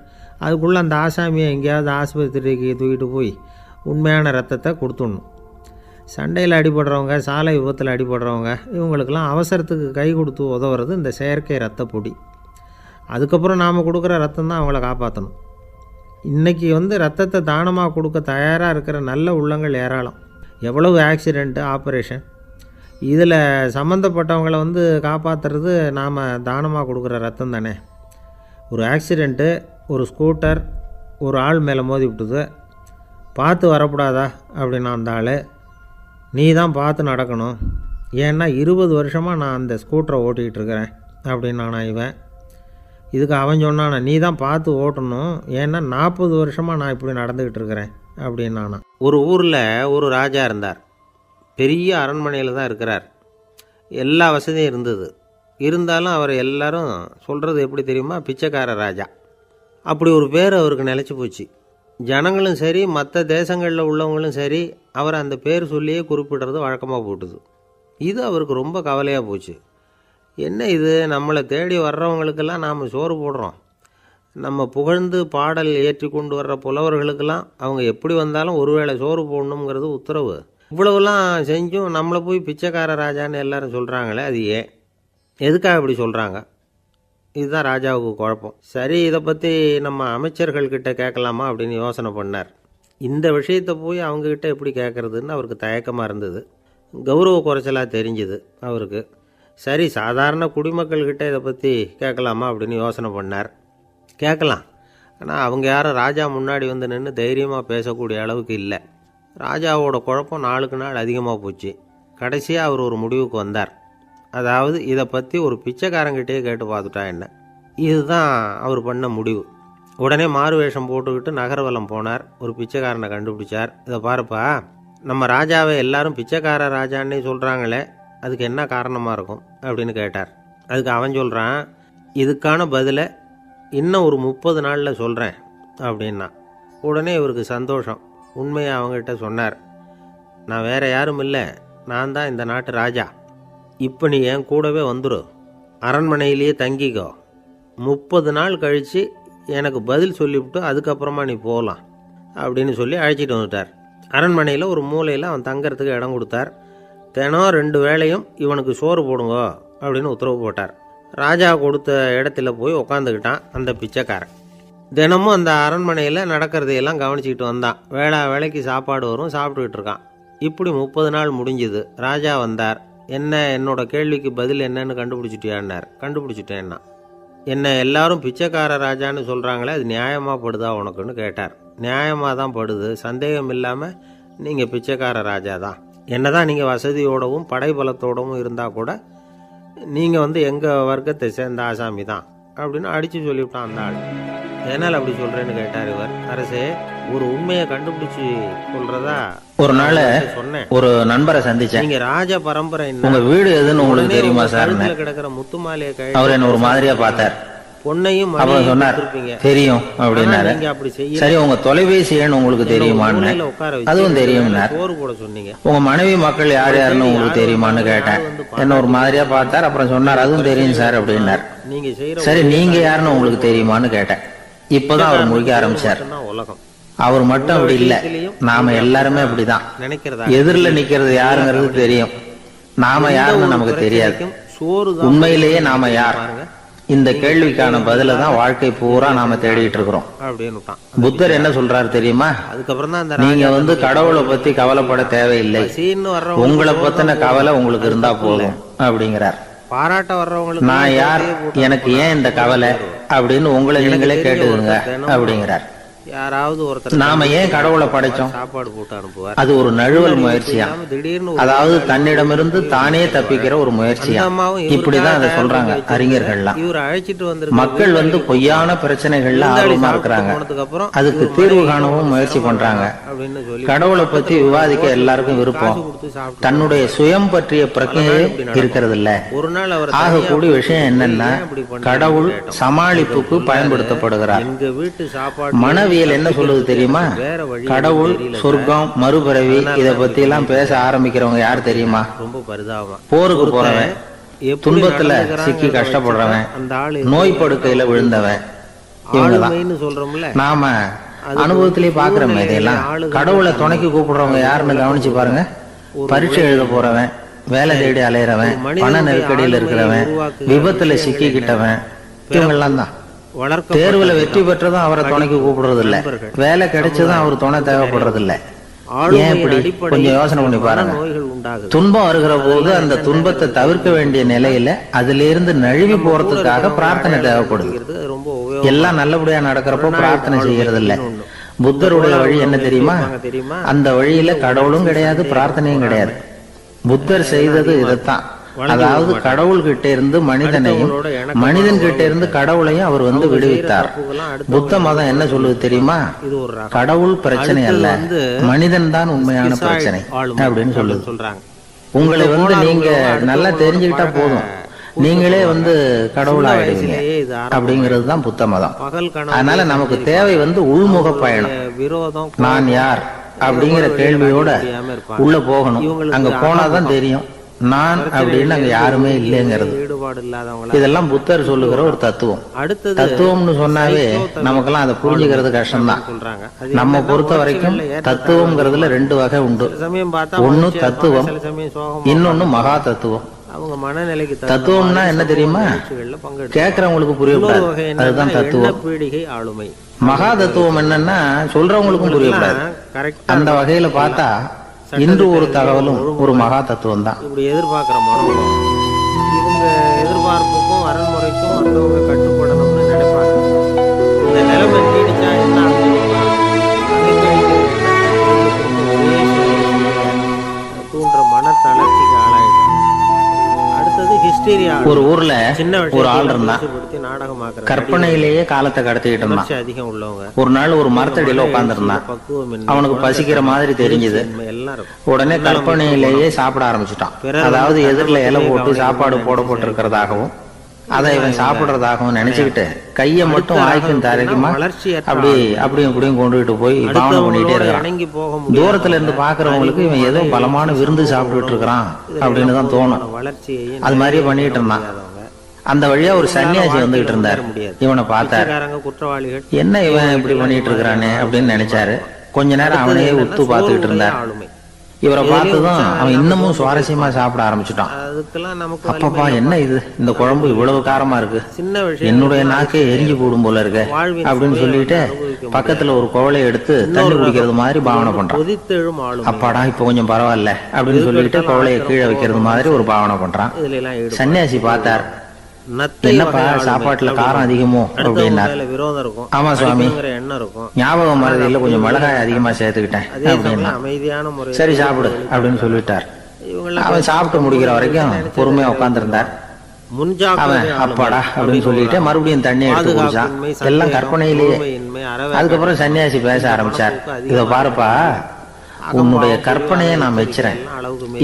அதுக்குள்ளே அந்த ஆசாமியை எங்கேயாவது ஆஸ்பத்திரிக்கு தூக்கிட்டு போய் உண்மையான ரத்தத்தை கொடுத்துடணும். சண்டையில் அடிபடுறவங்க, சாலை விபத்தில் அடிபடுறவங்க, இவங்களுக்கெல்லாம் அவசரத்துக்கு கை கொடுத்து உதவுறது இந்த செயற்கை ரத்த பொடி. அதுக்கப்புறம் நாம் கொடுக்குற ரத்தம் தான் அவங்கள காப்பாற்றணும். இன்றைக்கி ரத்தத்தை தானமாக கொடுக்க தயாராக இருக்கிற நல்ல உள்ளங்கள் ஏராளம். எவ்வளவு ஆக்சிடெண்ட்டு, ஆப்ரேஷன், இதில் சம்மந்தப்பட்டவங்களை காப்பாற்றுறது நாம் தானமாக கொடுக்குற ரத்தம் தானே. ஒரு ஆக்சிடெண்ட்டு, ஒரு ஸ்கூட்டர் ஒரு ஆள் மேலே மோதி விட்டுது, பார்த்து வரக்கூடாதா அப்படின்னா அந்த ஆள், நீ தான் பார்த்து நடக்கணும், ஏன்னா 20 வருஷமாக நான் அந்த ஸ்கூட்டரை ஓட்டிகிட்டு இருக்கிறேன் அப்படின்னானா இவன். இதுக்கு அவன் சொன்னானா, நீ தான் பார்த்து ஓட்டணும், ஏன்னா 40 வருஷமாக நான் இப்படி நடந்துக்கிட்டு இருக்கிறேன் அப்படின்னானா. ஒரு ஊரில் ஒரு ராஜா இருந்தார். பெரிய அரண்மனையில் தான் இருக்கிறார். எல்லா வசதியும் இருந்தது. இருந்தாலும் அவர் எல்லாரும் சொல்கிறது எப்படி தெரியுமா? பிச்சைக்கார ராஜா. அப்படி ஒரு பேர் அவருக்கு நிலச்சி போச்சு. ஜனங்களும் சரி, மற்ற தேசங்களில் உள்ளவங்களும் சரி, அவர் அந்த பேர் சொல்லியே குறிப்பிடுறது வழக்கமாக போட்டுது. இது அவருக்கு ரொம்ப கவலையாக போச்சு. என்ன இது, நம்மளை தேடி வர்றவங்களுக்கெல்லாம் நாம் சோறு போடுறோம், நம்ம புகழ்ந்து பாடல் ஏற்றி கொண்டு வர்ற புலவர்களுக்கெல்லாம் அவங்க எப்படி வந்தாலும் ஒருவேளை சோறு போடணுங்கிறது உத்தரவு. இவ்வளவுலாம் செஞ்சும் நம்மளை போய் பிச்சைக்கார ராஜான்னு எல்லாரும் சொல்கிறாங்களே, அது ஏன், எதுக்காக இப்படி சொல்கிறாங்க? இதுதான் ராஜாவுக்கு குழப்பம். சரி, இதை பற்றி நம்ம அமைச்சர்கள்கிட்ட கேட்கலாமா அப்படின்னு யோசனை பண்ணார். இந்த விஷயத்தை போய் அவங்கக்கிட்ட எப்படி கேட்குறதுன்னு அவருக்கு தயக்கமாக இருந்தது. கௌரவ குறைச்சலாக தெரிஞ்சுது அவருக்கு. சரி, சாதாரண குடிமக்கள்கிட்ட இதை பற்றி கேட்கலாமா அப்படின்னு யோசனை பண்ணார். கேட்கலாம், ஆனால் அவங்க யாரும் ராஜா முன்னாடி வந்து நின்று தைரியமாக பேசக்கூடிய அளவுக்கு இல்லை. ராஜாவோட குழப்பம் நாளுக்கு நாள் அதிகமாக போச்சு. கடைசியாக அவர் ஒரு முடிவுக்கு வந்தார். அதாவது இதை பற்றி ஒரு பிச்சைக்காரங்கிட்டே கேட்டு பார்த்துட்டா என்ன. இதுதான் அவர் பண்ண முடிவு. உடனே மாறு வேஷம் போட்டுக்கிட்டு நகர்வலம் போனார். ஒரு பிச்சைக்காரனை கண்டுபிடிச்சார். இதை பாருப்பா, நம்ம ராஜாவை எல்லாரும் பிச்சைக்கார ராஜான்னே சொல்கிறாங்களே, அதுக்கு என்ன காரணமாக இருக்கும் அப்படின்னு கேட்டார். அதுக்கு அவன் சொல்கிறான், இதுக்கான பதிலை இன்னும் ஒரு 30 நாளில் சொல்கிறேன் அப்படின்னா. உடனே இவருக்கு சந்தோஷம். உண்மையை அவங்ககிட்ட சொன்னார். நான் வேறு யாரும் இல்லை, நான் தான் இந்த நாட்டு ராஜா. இப்போ நீ என் கூடவே வந்துடு, அரண்மனையிலேயே தங்கிக்கோ. 30 நாள் கழித்து எனக்கு பதில் சொல்லிவிட்டு அதுக்கப்புறமா நீ போகலாம் அப்படின்னு சொல்லி அழைச்சிட்டு வந்துட்டார். அரண்மனையில் ஒரு மூலையில் அவன் தங்கறதுக்கு இடம் கொடுத்தார். தினம் 2 வேளையும் இவனுக்கு சோறு போடுங்க அப்படின்னு உத்தரவு போட்டார். ராஜா கொடுத்த இடத்துல போய் உக்காந்துக்கிட்டான் அந்த பிச்சைக்காரன். தினமும் அந்த அரண்மனையில் நடக்கிறதையெல்லாம் கவனிச்சிக்கிட்டு வந்தான். வேளைக்கு சாப்பாடு வரும், சாப்பிட்டுக்கிட்டு இருக்கான். இப்படி 30 நாள் முடிஞ்சுது. ராஜா வந்தார். என்ன, என்னோட கேள்விக்கு பதில் என்னன்னு கண்டுபிடிச்சிட்டியான்னார். கண்டுபிடிச்சிட்டேன்னா. என்ன எல்லாரும் பிச்சைக்கார ராஜான்னு சொல்கிறாங்களே, அது நியாயமாக படுதா உனக்குன்னு கேட்டார். நியாயமாக தான் படுது, சந்தேகம் இல்லாமல் நீங்கள் பிச்சைக்கார ராஜா தான். என்ன தான் நீங்கள் வசதியோடவும் படைபலத்தோடவும் இருந்தால் கூட நீங்கள் எங்கள் வர்க்கத்தை சேர்ந்த ஆசாமி தான் அப்படின்னு அடித்து சொல்லிவிட்டான் அந்த ஆள். என்னால் அப்படி சொல்கிறேன்னு கேட்டார் இவர். அரசே, ஒரு உண்மையை கண்டுபிடிச்சி சொல்கிறதா ஒரு நாள் சொன்னேன். ஒரு நண்பரை சந்திச்சேன். நீங்கள் ராஜ பரம்பரை, உங்க வீடு எதுன்னு உங்களுக்கு தெரியுமா சார்? கிடக்கிற முத்துமாலையை அவர் என்ன ஒரு மாதிரியா பார்த்தார். பொண்ணையும் சொன்னார், தெரியும் அப்படின்னாரு. சரி, உங்க தொலைபேசி எண் உங்களுக்கு தெரியுமான்னு. அதுவும் தெரியும். உங்க மனைவி மக்கள் யார் யாருன்னு உங்களுக்கு தெரியுமான்னு கேட்டேன். என்ன ஒரு மாதிரியா பார்த்தார். அப்புறம் சொன்னார், அதுவும் தெரியும் சார் அப்படின்னார். சரி, நீங்க யாருன்னு உங்களுக்கு தெரியுமான்னு கேட்டேன். இப்பதான் அவர் முழிக்க ஆரம்பிச்சார். அவர் மட்டும் அப்படி இல்ல, நாம எல்லாருமே அப்படிதான். எதிரில நிக்கிறது யாருங்கிறது தெரியும், நாம யாருன்னு நமக்கு தெரியாது. உண்மையிலேயே நாம யார்? இந்த கேள்விக்கான பதில தான் வாழ்க்கை பூரா நாம தேடிட்டு இருக்கிறோம். புத்தர் என்ன சொல்றாரு தெரியுமா? நீங்க கடவுளை பத்தி கவலைப்பட தேவையில்லை, உங்களை பத்தின கவலை உங்களுக்கு இருந்தா போதும் அப்படிங்கிறார். பாராட்ட வர்றவங்களுக்கு நான் யார், எனக்கு ஏன் இந்த கவலை அப்படின்னு உங்களை நீங்களே கேட்டுக்குங்க அப்படிங்கிறார். யாராவது ஒருத்தர் நாம ஏன் கடவுளை படைச்சோம்? சாப்பாடு போட்டு அனுப்புவார். அது ஒரு நழுவல் முயற்சியா, அதாவது தன்னிடமிருந்து தானே தப்பிக்கிற ஒரு முயற்சியா. இப்படிதான் அதை சொல்றாங்க அறிஞர்கள்லாம். மக்கள் பொய்யான பிரச்சனைகள்ல ஆர்வமா இருக்கிறாங்க, அதுக்கு தீர்வு காணவும் முயற்சி பண்றாங்க. கடவுளை பத்தி விவாதிக்க எல்லாருக்கும் விருப்பம், தன்னுடைய சுயம் பற்றிய பிரச்சனையே இருக்கிறது இல்ல. ஆகக்கூடிய விஷயம் என்னன்னா, கடவுள் சமாளிப்புக்கு பயன்படுத்தப்படுகிறார். மனவியல் என்ன சொல்லுது தெரியுமா? கடவுள், சொர்க்கம், மறுபிறவி இத பத்தி எல்லாம் பேச ஆரம்பிக்கிறவங்க யார் தெரியுமா? போருக்கு போறவன், துன்பத்துல சிக்கி கஷ்டப்படுறவன், நோய் படுக்கையில விழுந்தவன், இவங்கதான். நாம அனுபவத்திலேயே பாக்குறோம் இதையெல்லாம். கடவுளை துணைக்கு கூப்பிடுறவங்க யாருன்னு கவனிச்சு பாருங்க. பரீட்சை எழுத போறவன், வேலை தேடி அலையிறவன், பண நெருக்கடியில் இருக்கிறவன், விபத்துல சிக்கிக்கிட்டவன், இவங்கெல்லாம் தான். தேர்வுல வெற்றி பெற்றதும் அவரை துணைக்கு கூப்பிடுறது இல்ல, வேலை கிடைச்சதும் அவர் துணை தேவைப்படுறது இல்ல. ஏன் இப்படி? கொஞ்சம் யோசனை பண்ணி பாருங்க. துன்பம் வருகிற போது அந்த துன்பத்தை தவிர்க்க வேண்டிய நிலையில அதுல இருந்து நழுவி போறதுக்காக பிரார்த்தனை தேவைப்படுது. எல்லாம் நல்லபடியா நடக்கிறப்போ பிரார்த்தனை செய்யறது இல்ல. புத்தருடைய வழி என்ன தெரியுமா? அந்த வழியில கடவுளும் கிடையாது, பிரார்த்தனையும் கிடையாது. புத்தர் செய்தது இதைத்தான். அதாவது கடவுள் கிட்ட இருந்து மனிதனையும், மனிதன் கிட்ட இருந்து கடவுளையும் அவர் விடுவித்தார். புத்த மதம் என்ன சொல்லுது தெரியுமா? கடவுள் பிரச்சனை அல்ல, மனிதன் தான் உண்மையான பிரச்சனை அப்படின்னு சொல்லுது. உங்களை நீங்க நல்லா தெரிஞ்சுக்கிட்டா போதும், நீங்களே கடவுள் ஆயிடுவீங்க அப்படிங்கிறது தான் புத்த மதம். அதனால நமக்கு தேவை உள்முக பயணம். நான் யார் அப்படிங்கிற கேள்வியோட உள்ள போகணும். அங்க போனாதான் தெரியும் நான் அப்படின்னு அங்க யாருமே இல்லைங்கிறது. இதெல்லாம் புத்தர் சொல்லுகிற ஒரு தத்துவம். தத்துவம்னு சொன்னாவே நமக்கெல்லாம் அதை புரிஞ்சுக்கிறது கஷ்டம்தான். நம்ம பொறுத்த வரைக்கும் தத்துவம்ங்கிறதுல 2 வகை உண்டு. ஒன்னு தத்துவம், இன்னொன்னு மகா தத்துவம். தத்துவம்னா என்ன தெரியுமா? கேட்கறவங்களுக்கு புரியக்கூடாது, அதுதான் தத்துவம். மகா தத்துவம் என்னன்னா சொல்றவங்களுக்கும் புரியக்கூடாது. அந்த வகையில பார்த்தா இன்று ஒரு தகவலும் ஒரு மகா தத்துவம் தான். இப்படி எதிர்பார்க்கிற மனம் எதிர்பார்ப்புக்கும் வரன்முறைக்கும் மற்றவங்க கட்டுப்படணும்னு நினைப்பாங்க. இந்த நிலைமை நீடிச்சா என்ன ஆகும் தெரியுமா? தூண்டுற மனத்தளர்ச்சிக்கு ஆளாயிடும். அடுத்தது ஹிஸ்டீரியா. ஒரு ஊர்ல சின்ன ஒரு ஆள் இருந்தான். நாடகமாக்குற கற்பனையிலேயே காலத்தை கடத்திக்கிட்டு இருந்தான். அதிகம் உள்ளவங்க. ஒரு நாள் ஒரு மரத்தடியில உட்கார்ந்துருந்தான். அவனுக்கு பசிக்கிற மாதிரி தெரிஞ்சது. உடனே கற்பனையிலேயே சாப்பிட ஆரம்பிச்சுட்டான். அதாவது எதிரில இலை போட்டு சாப்பாடு போடப்பட்டு இருக்கிறதாகவும் அதை இவன் சாப்பிடுறதாகவும் நினைச்சுக்கிட்டு கைய மட்டும் வாய்க்கும் தரைக்குமா அப்படியும் இப்படியும் கொண்டுகிட்டு போய் பாவனை பண்ணிட்டே இருக்கிறான். தூரத்துல இருந்து பாக்குறவங்களுக்கு இவன் ஏதோ பலமான விருந்து சாப்பிட்டுட்டு இருக்கிறான் அப்படின்னு தான் தோணும். அது மாதிரியே பண்ணிட்டு இருந்தான். அந்த வழியா ஒரு சன்னியாசி வந்துகிட்டு இருந்தார். இவனை பார்த்தாரு. என்ன இவன் இப்படி பண்ணிட்டு இருக்கிறானே அப்படின்னு நினைச்சாரு. கொஞ்ச நேரம் அவனையே உத்து பார்த்துக்கிட்டு இருந்தார். இவரை பார்த்ததும் அவன் இன்னமும் சுவாரஸ்யமா சாப்பிட ஆரம்பிச்சுட்டான். அப்பப்பா என்ன இது, இந்த குழம்பு இவ்வளவு காரமா இருக்கு, என்னுடைய நாக்கே எரிஞ்சு போடும் போல இருக்கு அப்படின்னு சொல்லிட்டு பக்கத்துல ஒரு குவளையை எடுத்து தண்ணி குடிக்கிறது மாதிரி பாவனை பண்றான். அப்பாடா இப்ப கொஞ்சம் பரவாயில்ல அப்படின்னு சொல்லிட்டு குவளையை கீழே வைக்கிறது மாதிரி ஒரு பாவனை பண்றான். சன்னியாசி பார்த்தார். என்னப்பா சாப்பாட்டுல காரம் அதிகமோ அப்படின்னாரு. ஆமா சுவாமி, ஞாபகம் மறதியில கொஞ்சம் மிளகாய் அதிகமா சேர்த்துக்கிட்டேன் அப்படின்னா. சரி சாப்பிடு அப்படின்னு சொல்லிட்டார். அவன் சாப்பிட்டு முடிக்கிற வரைக்கும் பொறுமையா உட்கார்ந்துருந்தார். அவன் அப்பாடா அப்படின்னு சொல்லிட்டு மறுபடியும் தண்ணி எடுத்து குடிச்சான். எல்லாம் கற்பனையிலேயே. அதுக்கப்புறம் சன்னியாசி பேச ஆரம்பிச்சார். இத பாருப்பா, உன்னுடைய கற்பனையை நான் வச்சுறேன்,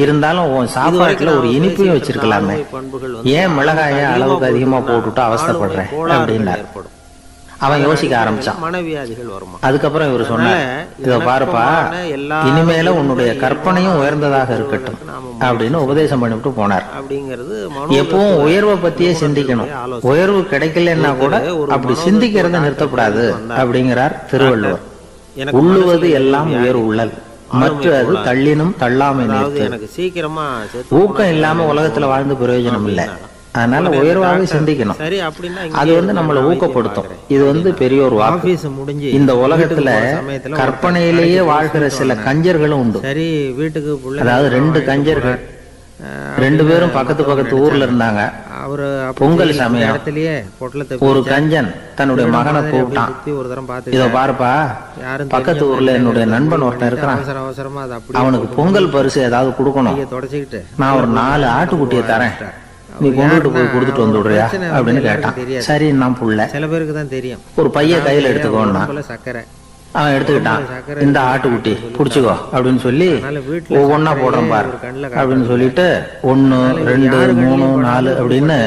இருந்தாலும் உன் சாப்பாட்டுல ஒரு இனிப்பையும் வச்சிருக்கலாமே, ஏன் மிளகாய அளவுக்கு அதிகமா போட்டுட்டு அவஸ்தைப்படுறேன் அப்படின்னாரு. அவன் யோசிக்க ஆரம்பிச்சான். அதுக்கப்புறம் இவர் சொன்னார், இத பாருப்பா, இனிமேல உன்னுடைய கற்பனையும் உயர்ந்ததாக இருக்கட்டும் அப்படின்னு உபதேசம் பண்ணிவிட்டு போனார். எப்பவும் உயர்வை பத்தியே சிந்திக்கணும். உயர்வு கிடைக்கலன்னா கூட அப்படி சிந்திக்கிறத நிறுத்தக்கூடாது அப்படிங்கிறார் திருவள்ளுவர். உள்ளுவது எல்லாம் உயர் உள்ளல், மற்ற அது தள்ளினும் தள்ளாமை நிறுத்து. ஊக்கம் இல்லாம உலகத்துல வாழ்ந்து பிரயோஜனம் இல்லை. அதனால உயர்வாக சிந்திக்கணும். அது நம்மளை ஊக்கப்படுத்தும். இது பெரிய ஒரு வாக்கு. இந்த உலகத்துல கற்பனையிலேயே வாழ்கிற சில கஞ்சர்களும் உண்டு. அதாவது ரெண்டு கஞ்சர்கள், ரெண்டு பேரும் பக்கத்து பக்கத்து ஊர்ல இருந்தாங்க. பொங்கல் சமயம் ஒரு கஞ்சன் தன்னுடைய மகனை கூப்பிட்டான். இத பாருப்பா, பக்கத்து ஊர்ல என்னுடைய நண்பன் ஒருத்தன் இருக்கிறான், அவனுக்கு பொங்கல் பரிசு ஏதாவது கொடுக்கணும், நான் ஒரு 4 ஆட்டுக்குட்டியை தரேன், நீ கொண்டுட்டு போய் கொடுத்துட்டு வந்துடுறியா அப்படின்னு கேட்டான். சரி நான் புள்ள, ஒரு பைய கையில எடுத்துக்கோன்னா அவன் எடுத்துக்கிட்டான். இந்த ஆட்டுக்குட்டி புடிச்சுக்கோ அப்படின்னு சொல்லி ஒவ்வொன்னா போடுறேன் பாரு அப்படின்னு சொல்லிட்டு 1 2 3 4 அப்படின்னு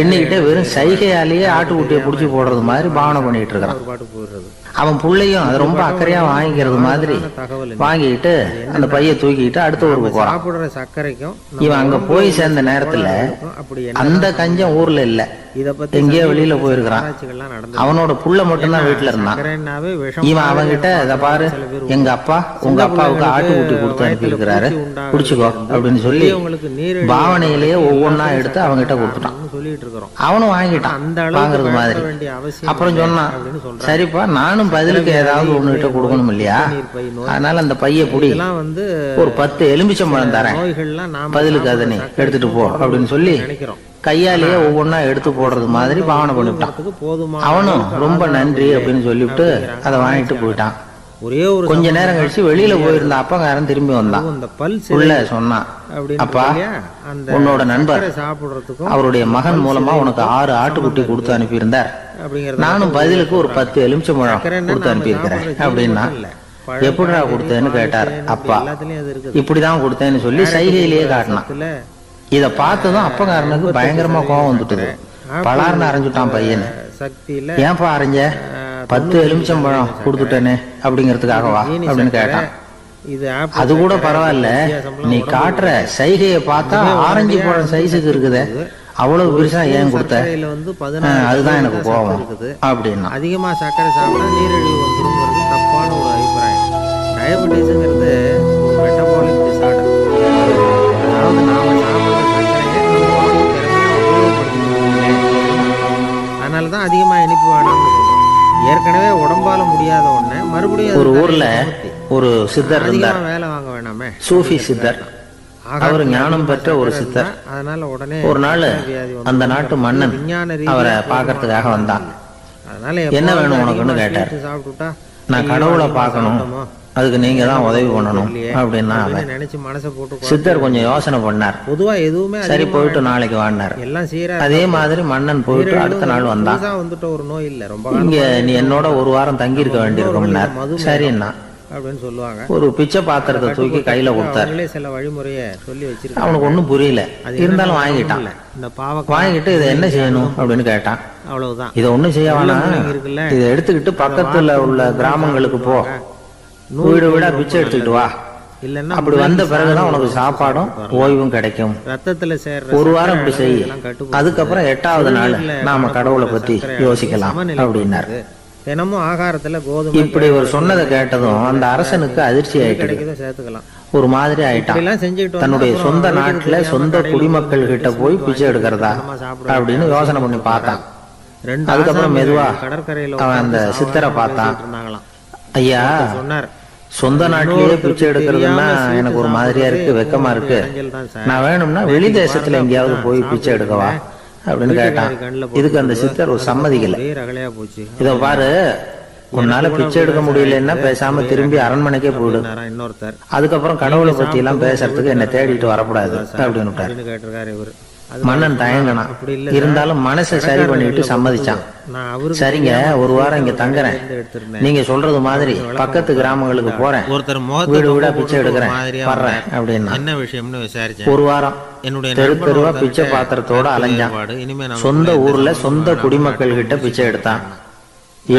எண்ணிக்கிட்டே வெறும் சைகையாலேயே ஆட்டுக்குட்டியை புடிச்சு போடுறது மாதிரி பாவனை பண்ணிட்டு இருக்கிறான். அவன் புள்ளையும் அது ரொம்ப அக்கறையா வாங்கிக்கிறது மாதிரி வாங்கிட்டு அந்த பைய தூக்கிட்டு அடுத்த ஊருக்கு போறான். இவன் அங்க போய் சேர்ந்த நேரத்துல அந்த கஞ்சன் ஊர்ல இல்ல, எங்கேயோ வெளியில போயிருக்கிறான். அவனோட புள்ள மட்டும்தான் வீட்டுல இருந்தான். இவன் அவன்கிட்ட, இத பாரு, எங்க அப்பா உங்க அப்பாவுக்கு ஆட்டுக்குட்டி கொடுத்து அனுப்பி இருக்கிறாரு, குடிச்சுக்கோ அப்படின்னு சொல்லி பாவனையிலேயே ஒவ்வொன்னா எடுத்து அவன்கிட்ட கொடுத்துட்டான். அவனும் வாங்கிட்டான் வாங்குறது மாதிரி. அப்புறம் சொன்னான், சரிப்பா நானும் பதிலுக்கு ஏதாவது ஒண்ணுகிட்ட கொடுக்கணும் இல்லையா, அதனால அந்த பைய புடி, ஒரு 10 எலுமிச்சம்பழம் தரேன், பதிலுக்கு அதை நீ எடுத்துட்டு போ அப்படின்னு சொல்லி கையாலேயே ஒவ்வொன்னா எடுத்து போடுறது மாதிரி பாவனை பண்ணிவிட்டான். அவனும் ரொம்ப நன்றி அப்படின்னு சொல்லிவிட்டு அதை வாங்கிட்டு போயிட்டான். கொஞ்ச நேரம் கழிச்சு வெளியில போயிருந்த அப்பங்காரன் திரும்பி வந்தான். உள்ள சொன்னான், அப்பா உன்னோட நண்பர் அவருடைய மகன் மூலமா உனக்கு 6 ஆட்டுக்குட்டி கொடுத்து அனுப்பியிருந்தார், நானும் பதிலுக்கு ஒரு 10 எலுமிச்சம்பழம் கொடுத்து அனுப்பியிருக்கிறேன் அப்படின்னா. எப்படிடா கொடுத்தேன்னு கேட்டார் அப்பா. இப்படிதான் கொடுத்தேன்னு சொல்லி சைகையிலேயே காட்டினான். இத பார்த்ததும் அப்பங்காரனுக்கு பயங்கரமா கோபம் வந்துட்டுது. பலார்னு அரைஞ்சுட்டான் பையனு. ஏன்பா அரைஞ்ச, 10 எலுமிச்சம்பழம் கொடுத்துட்டேனே அப்படிங்கறதுக்காகவா அப்படின்னு கேட்டான். அது கூட பரவாயில்ல, நீ காட்டுற சைகையை பார்த்தா ஆரஞ்சு பழம் சைஸுக்கு இருக்குது, அவ்வளவு பெருசா ஏன் கொடுத்த, அதுதான் எனக்கு கோபம் அப்படின்னா. அதிகமா சர்க்கரை சாப்பிட்டா நீரிழிவு வந்துருங்கிறது தப்பான ஒரு அபிப்பிராயம். டயபெட்டிஸ்ங்கிறது ஒரு மெட்டபாலிக் டிசார்டர். அதாவது நாம சாப்பிடுற சர்க்கரையை அதனாலதான் அதிகமா இனிப்பு வேணாம்னு சொல்றோம். ஏற்கனவே உடம்பால முடியாத ஒண்ணு மறுபடியும். ஒரு ஊர்ல ஒரு சித்தர் இருந்தார், வேலை வாங்க வேணாமே, சூஃபி சித்தர். அவர் ஞானம் பெற்ற ஒரு சித்தர். அதனால உடனே ஒரு நாள் அந்த நாட்டு மன்னன் அவரை பார்க்கறதுக்காக வந்தான். அதனால என்ன வேணும் உனக்குன்னு கேட்டார். சாப்பிட்டுட்டா நான் கடவுளை பார்க்கணும், அதுக்கு நீங்க தான் உதவி பண்ணணும் அப்படின்னா அவன். நினைச்சு மனசை போட்டு சித்தர் கொஞ்சம் யோசனை பண்ணார். பொதுவா எதுவுமே சரி போயிட்டு நாளைக்கு வாடினார். எல்லாம் சீரா அதே மாதிரி மன்னன் போயிட்டு அடுத்த நாள் வந்தான். வந்துட்ட ஒரு நோய் இல்ல, ரொம்ப இங்க நீ என்னோட ஒரு வாரம் தங்கி இருக்க வேண்டியிருக்கும்னார். சரின்னா அப்படின்னு சொல்லுவாங்க. ஒரு பிச்சை பாத்திரத்தை தூக்கி கையில கொடுத்தாரு. சில வழிமுறைய சொல்லி வச்சிருக்காங்க. அவனுக்கு ஒன்றும் புரியல, இருந்தாலும் வாங்கிட்டான். இந்த வாங்கிட்டு இதை என்ன செய்யணும் அப்படின்னு கேட்டான். அவ்வளவுதான், இதை ஒண்ணும் செய்ய வேணாம், இதை எடுத்துக்கிட்டு பக்கத்துல உள்ள கிராமங்களுக்கு போ, வீடு வீடா பிச்சை எடுத்துக்கிட்டு வா, இல்லன்னா அப்படி வந்த பிறகுதான் உனக்கு சாப்பாடும் ஓய்வும் கிடைக்கும். ரத்தத்துல சேர்ற ஒரு வாரம் இப்படி செய், அதுக்கப்புறம் 8வது நாள் நாம கடவுளை பத்தி யோசிக்கலாம் அப்படின்னாரு. தினமும் ஆகாரத்துல கோதுமை. இப்படி ஒரு சொன்னதை கேட்டதும் அந்த அரசனுக்கு அதிர்ச்சி ஆயிட்டு சேர்த்துக்கலாம், ஒரு மாதிரி ஆயிட்டான். தன்னுடைய சொந்த நாட்டுல சொந்த குடிமக்கள் கிட்ட போய் பிச்சை எடுக்கிறதா அப்படின்னு யோசனை பண்ணி பார்த்தான். அதுக்கப்புறம் மெதுவா அவன் அந்த சித்தரை பார்த்தான். ஐயா, சொந்த நாட்டிலேயே பிச்சை எடுக்கிறதுன்னா எனக்கு ஒரு மாதிரியா இருக்கு, வெக்கமா இருக்கு. நான் வேணும்னா வெளி தேசத்துல எங்கேயாவது போய் பிச்சை எடுக்கவா அப்படின்னு கேட்டான். இதுக்கு அந்த சித்தர் ஒரு சம்மதிக்கல. இத பாரு, உன்னால பிச்சை எடுக்க முடியலன்னா பேசாம திரும்பி அரண்மனைக்கே போயிடு, அதுக்கப்புறம் கடவுளை பத்தி எல்லாம் பேசுறதுக்கு என்ன தேடிட்டு வரக்கூடாது அப்படின்னு. மன்னன் தயங்கினான், இருந்தாலும் மனசை சரி பண்ணிட்டு சம்மதிச்சான். சரிங்க, ஒரு வாரம் இங்க தங்குறேன், நீங்க சொல்றது மாதிரி பக்கத்து கிராமங்களுக்கு போறேன், வீடு வீடா பிச்சை எடுக்கிறேன் வர்றேன் அப்படின்னா. என்ன விஷயம்னு விசாரிச்சேன். ஒரு வாரம் தெரு தெருவா பிச்சை பாத்திரத்தோட அலைஞ்சான். சொந்த ஊர்ல சொந்த குடிமக்கள் கிட்ட பிச்சை எடுத்தான்.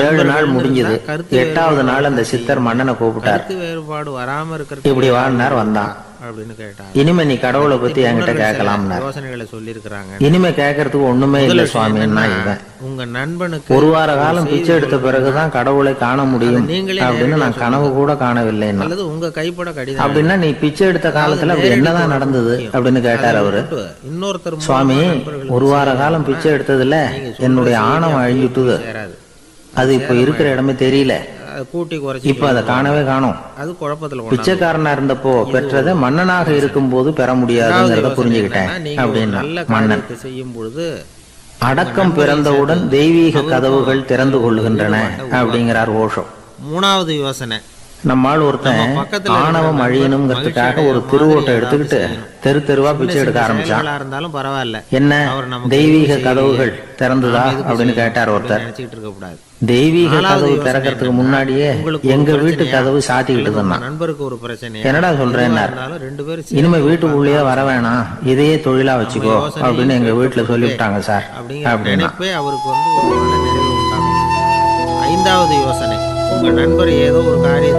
7 நாள் முடிஞ்சது. 8வது நாள் அந்த சித்தர் மன்னனை கூப்பிட்டார். வேறுபாடு வராம இருக்கிறது இப்படி வாழ்னார் வந்தான் அப்படின்னு கேட்டார். இனிமே நீ கடவுளை பத்தி என்கிட்ட கேட்கலாம்னா. யோசனைகளை சொல்லி இருக்கிறாங்க. இனிமே கேட்கறதுக்கு ஒண்ணுமே இல்ல சுவாமின்னா இவன். உங்க நண்பனுக்கு ஒரு வார காலம் பிச்சை எடுத்த பிறகுதான் கடவுளை காண முடியும் அப்படின்னு நான் கனவு கூட காணவில்லை. உங்க கைப்பட கடிதம் அப்படின்னா நீ பிச்சை எடுத்த காலத்துல அப்படி என்னதான் நடந்தது அப்படின்னு கேட்டார் அவரு. இன்னொருத்தர், சுவாமி, ஒரு வார காலம் பிச்சை எடுத்ததுல என்னுடைய ஆணவம் அழிஞ்சுட்டுது, அது இப்ப இருக்கிற இடமே தெரியல, கூட்டி குறைச்சி இப்ப அதை காணவே காணும். அது குழப்பத்துல பிச்சைக்காரனா இருந்தப்போ பெற்றதை மன்னனாக இருக்கும் போது பெற முடியாதுங்கிறத புரிஞ்சுக்கிட்டேன் அப்படின்னா மன்னன். செய்யும் பொழுது அடக்கம் பிறந்தவுடன் தெய்வீக கதவுகள் திறந்து கொள்ளுகின்றன அப்படிங்கிறார் ஓஷோ. 3வது யோசனை, நம்மால் ஒருத்தன் ஆணவம் அழியணுங்கிறதுக்காக ஒரு திருவோட்டை எடுத்துக்கிட்டு தெரு தெருவா பிச்சை எடுக்க ஆரம்பிச்சான். இருந்தாலும் பரவாயில்ல, என்ன தெய்வீக கதவுகள் திறந்துதா அப்படின்னு கேட்டார் ஒருத்தர். தெய்வீக கதவு திறக்கிறதுக்கு முன்னாடியே எங்க வீட்டு கதவு சாத்திக்கிட்டு இருந்தான். நண்பருக்கு ஒரு பிரச்சனை, என்னடா சொல்றேன், இனிமே வீட்டுக்குள்ளேயே வர வேணாம், இதையே தொழிலா வச்சுக்கோ அப்படின்னு எங்க வீட்டுல சொல்லிவிட்டாங்க சார் அப்படின்னா. அவருக்கு வந்து 5வது யோசனை, உங்க நண்பர் ஏதோ ஒரு காரியத்தை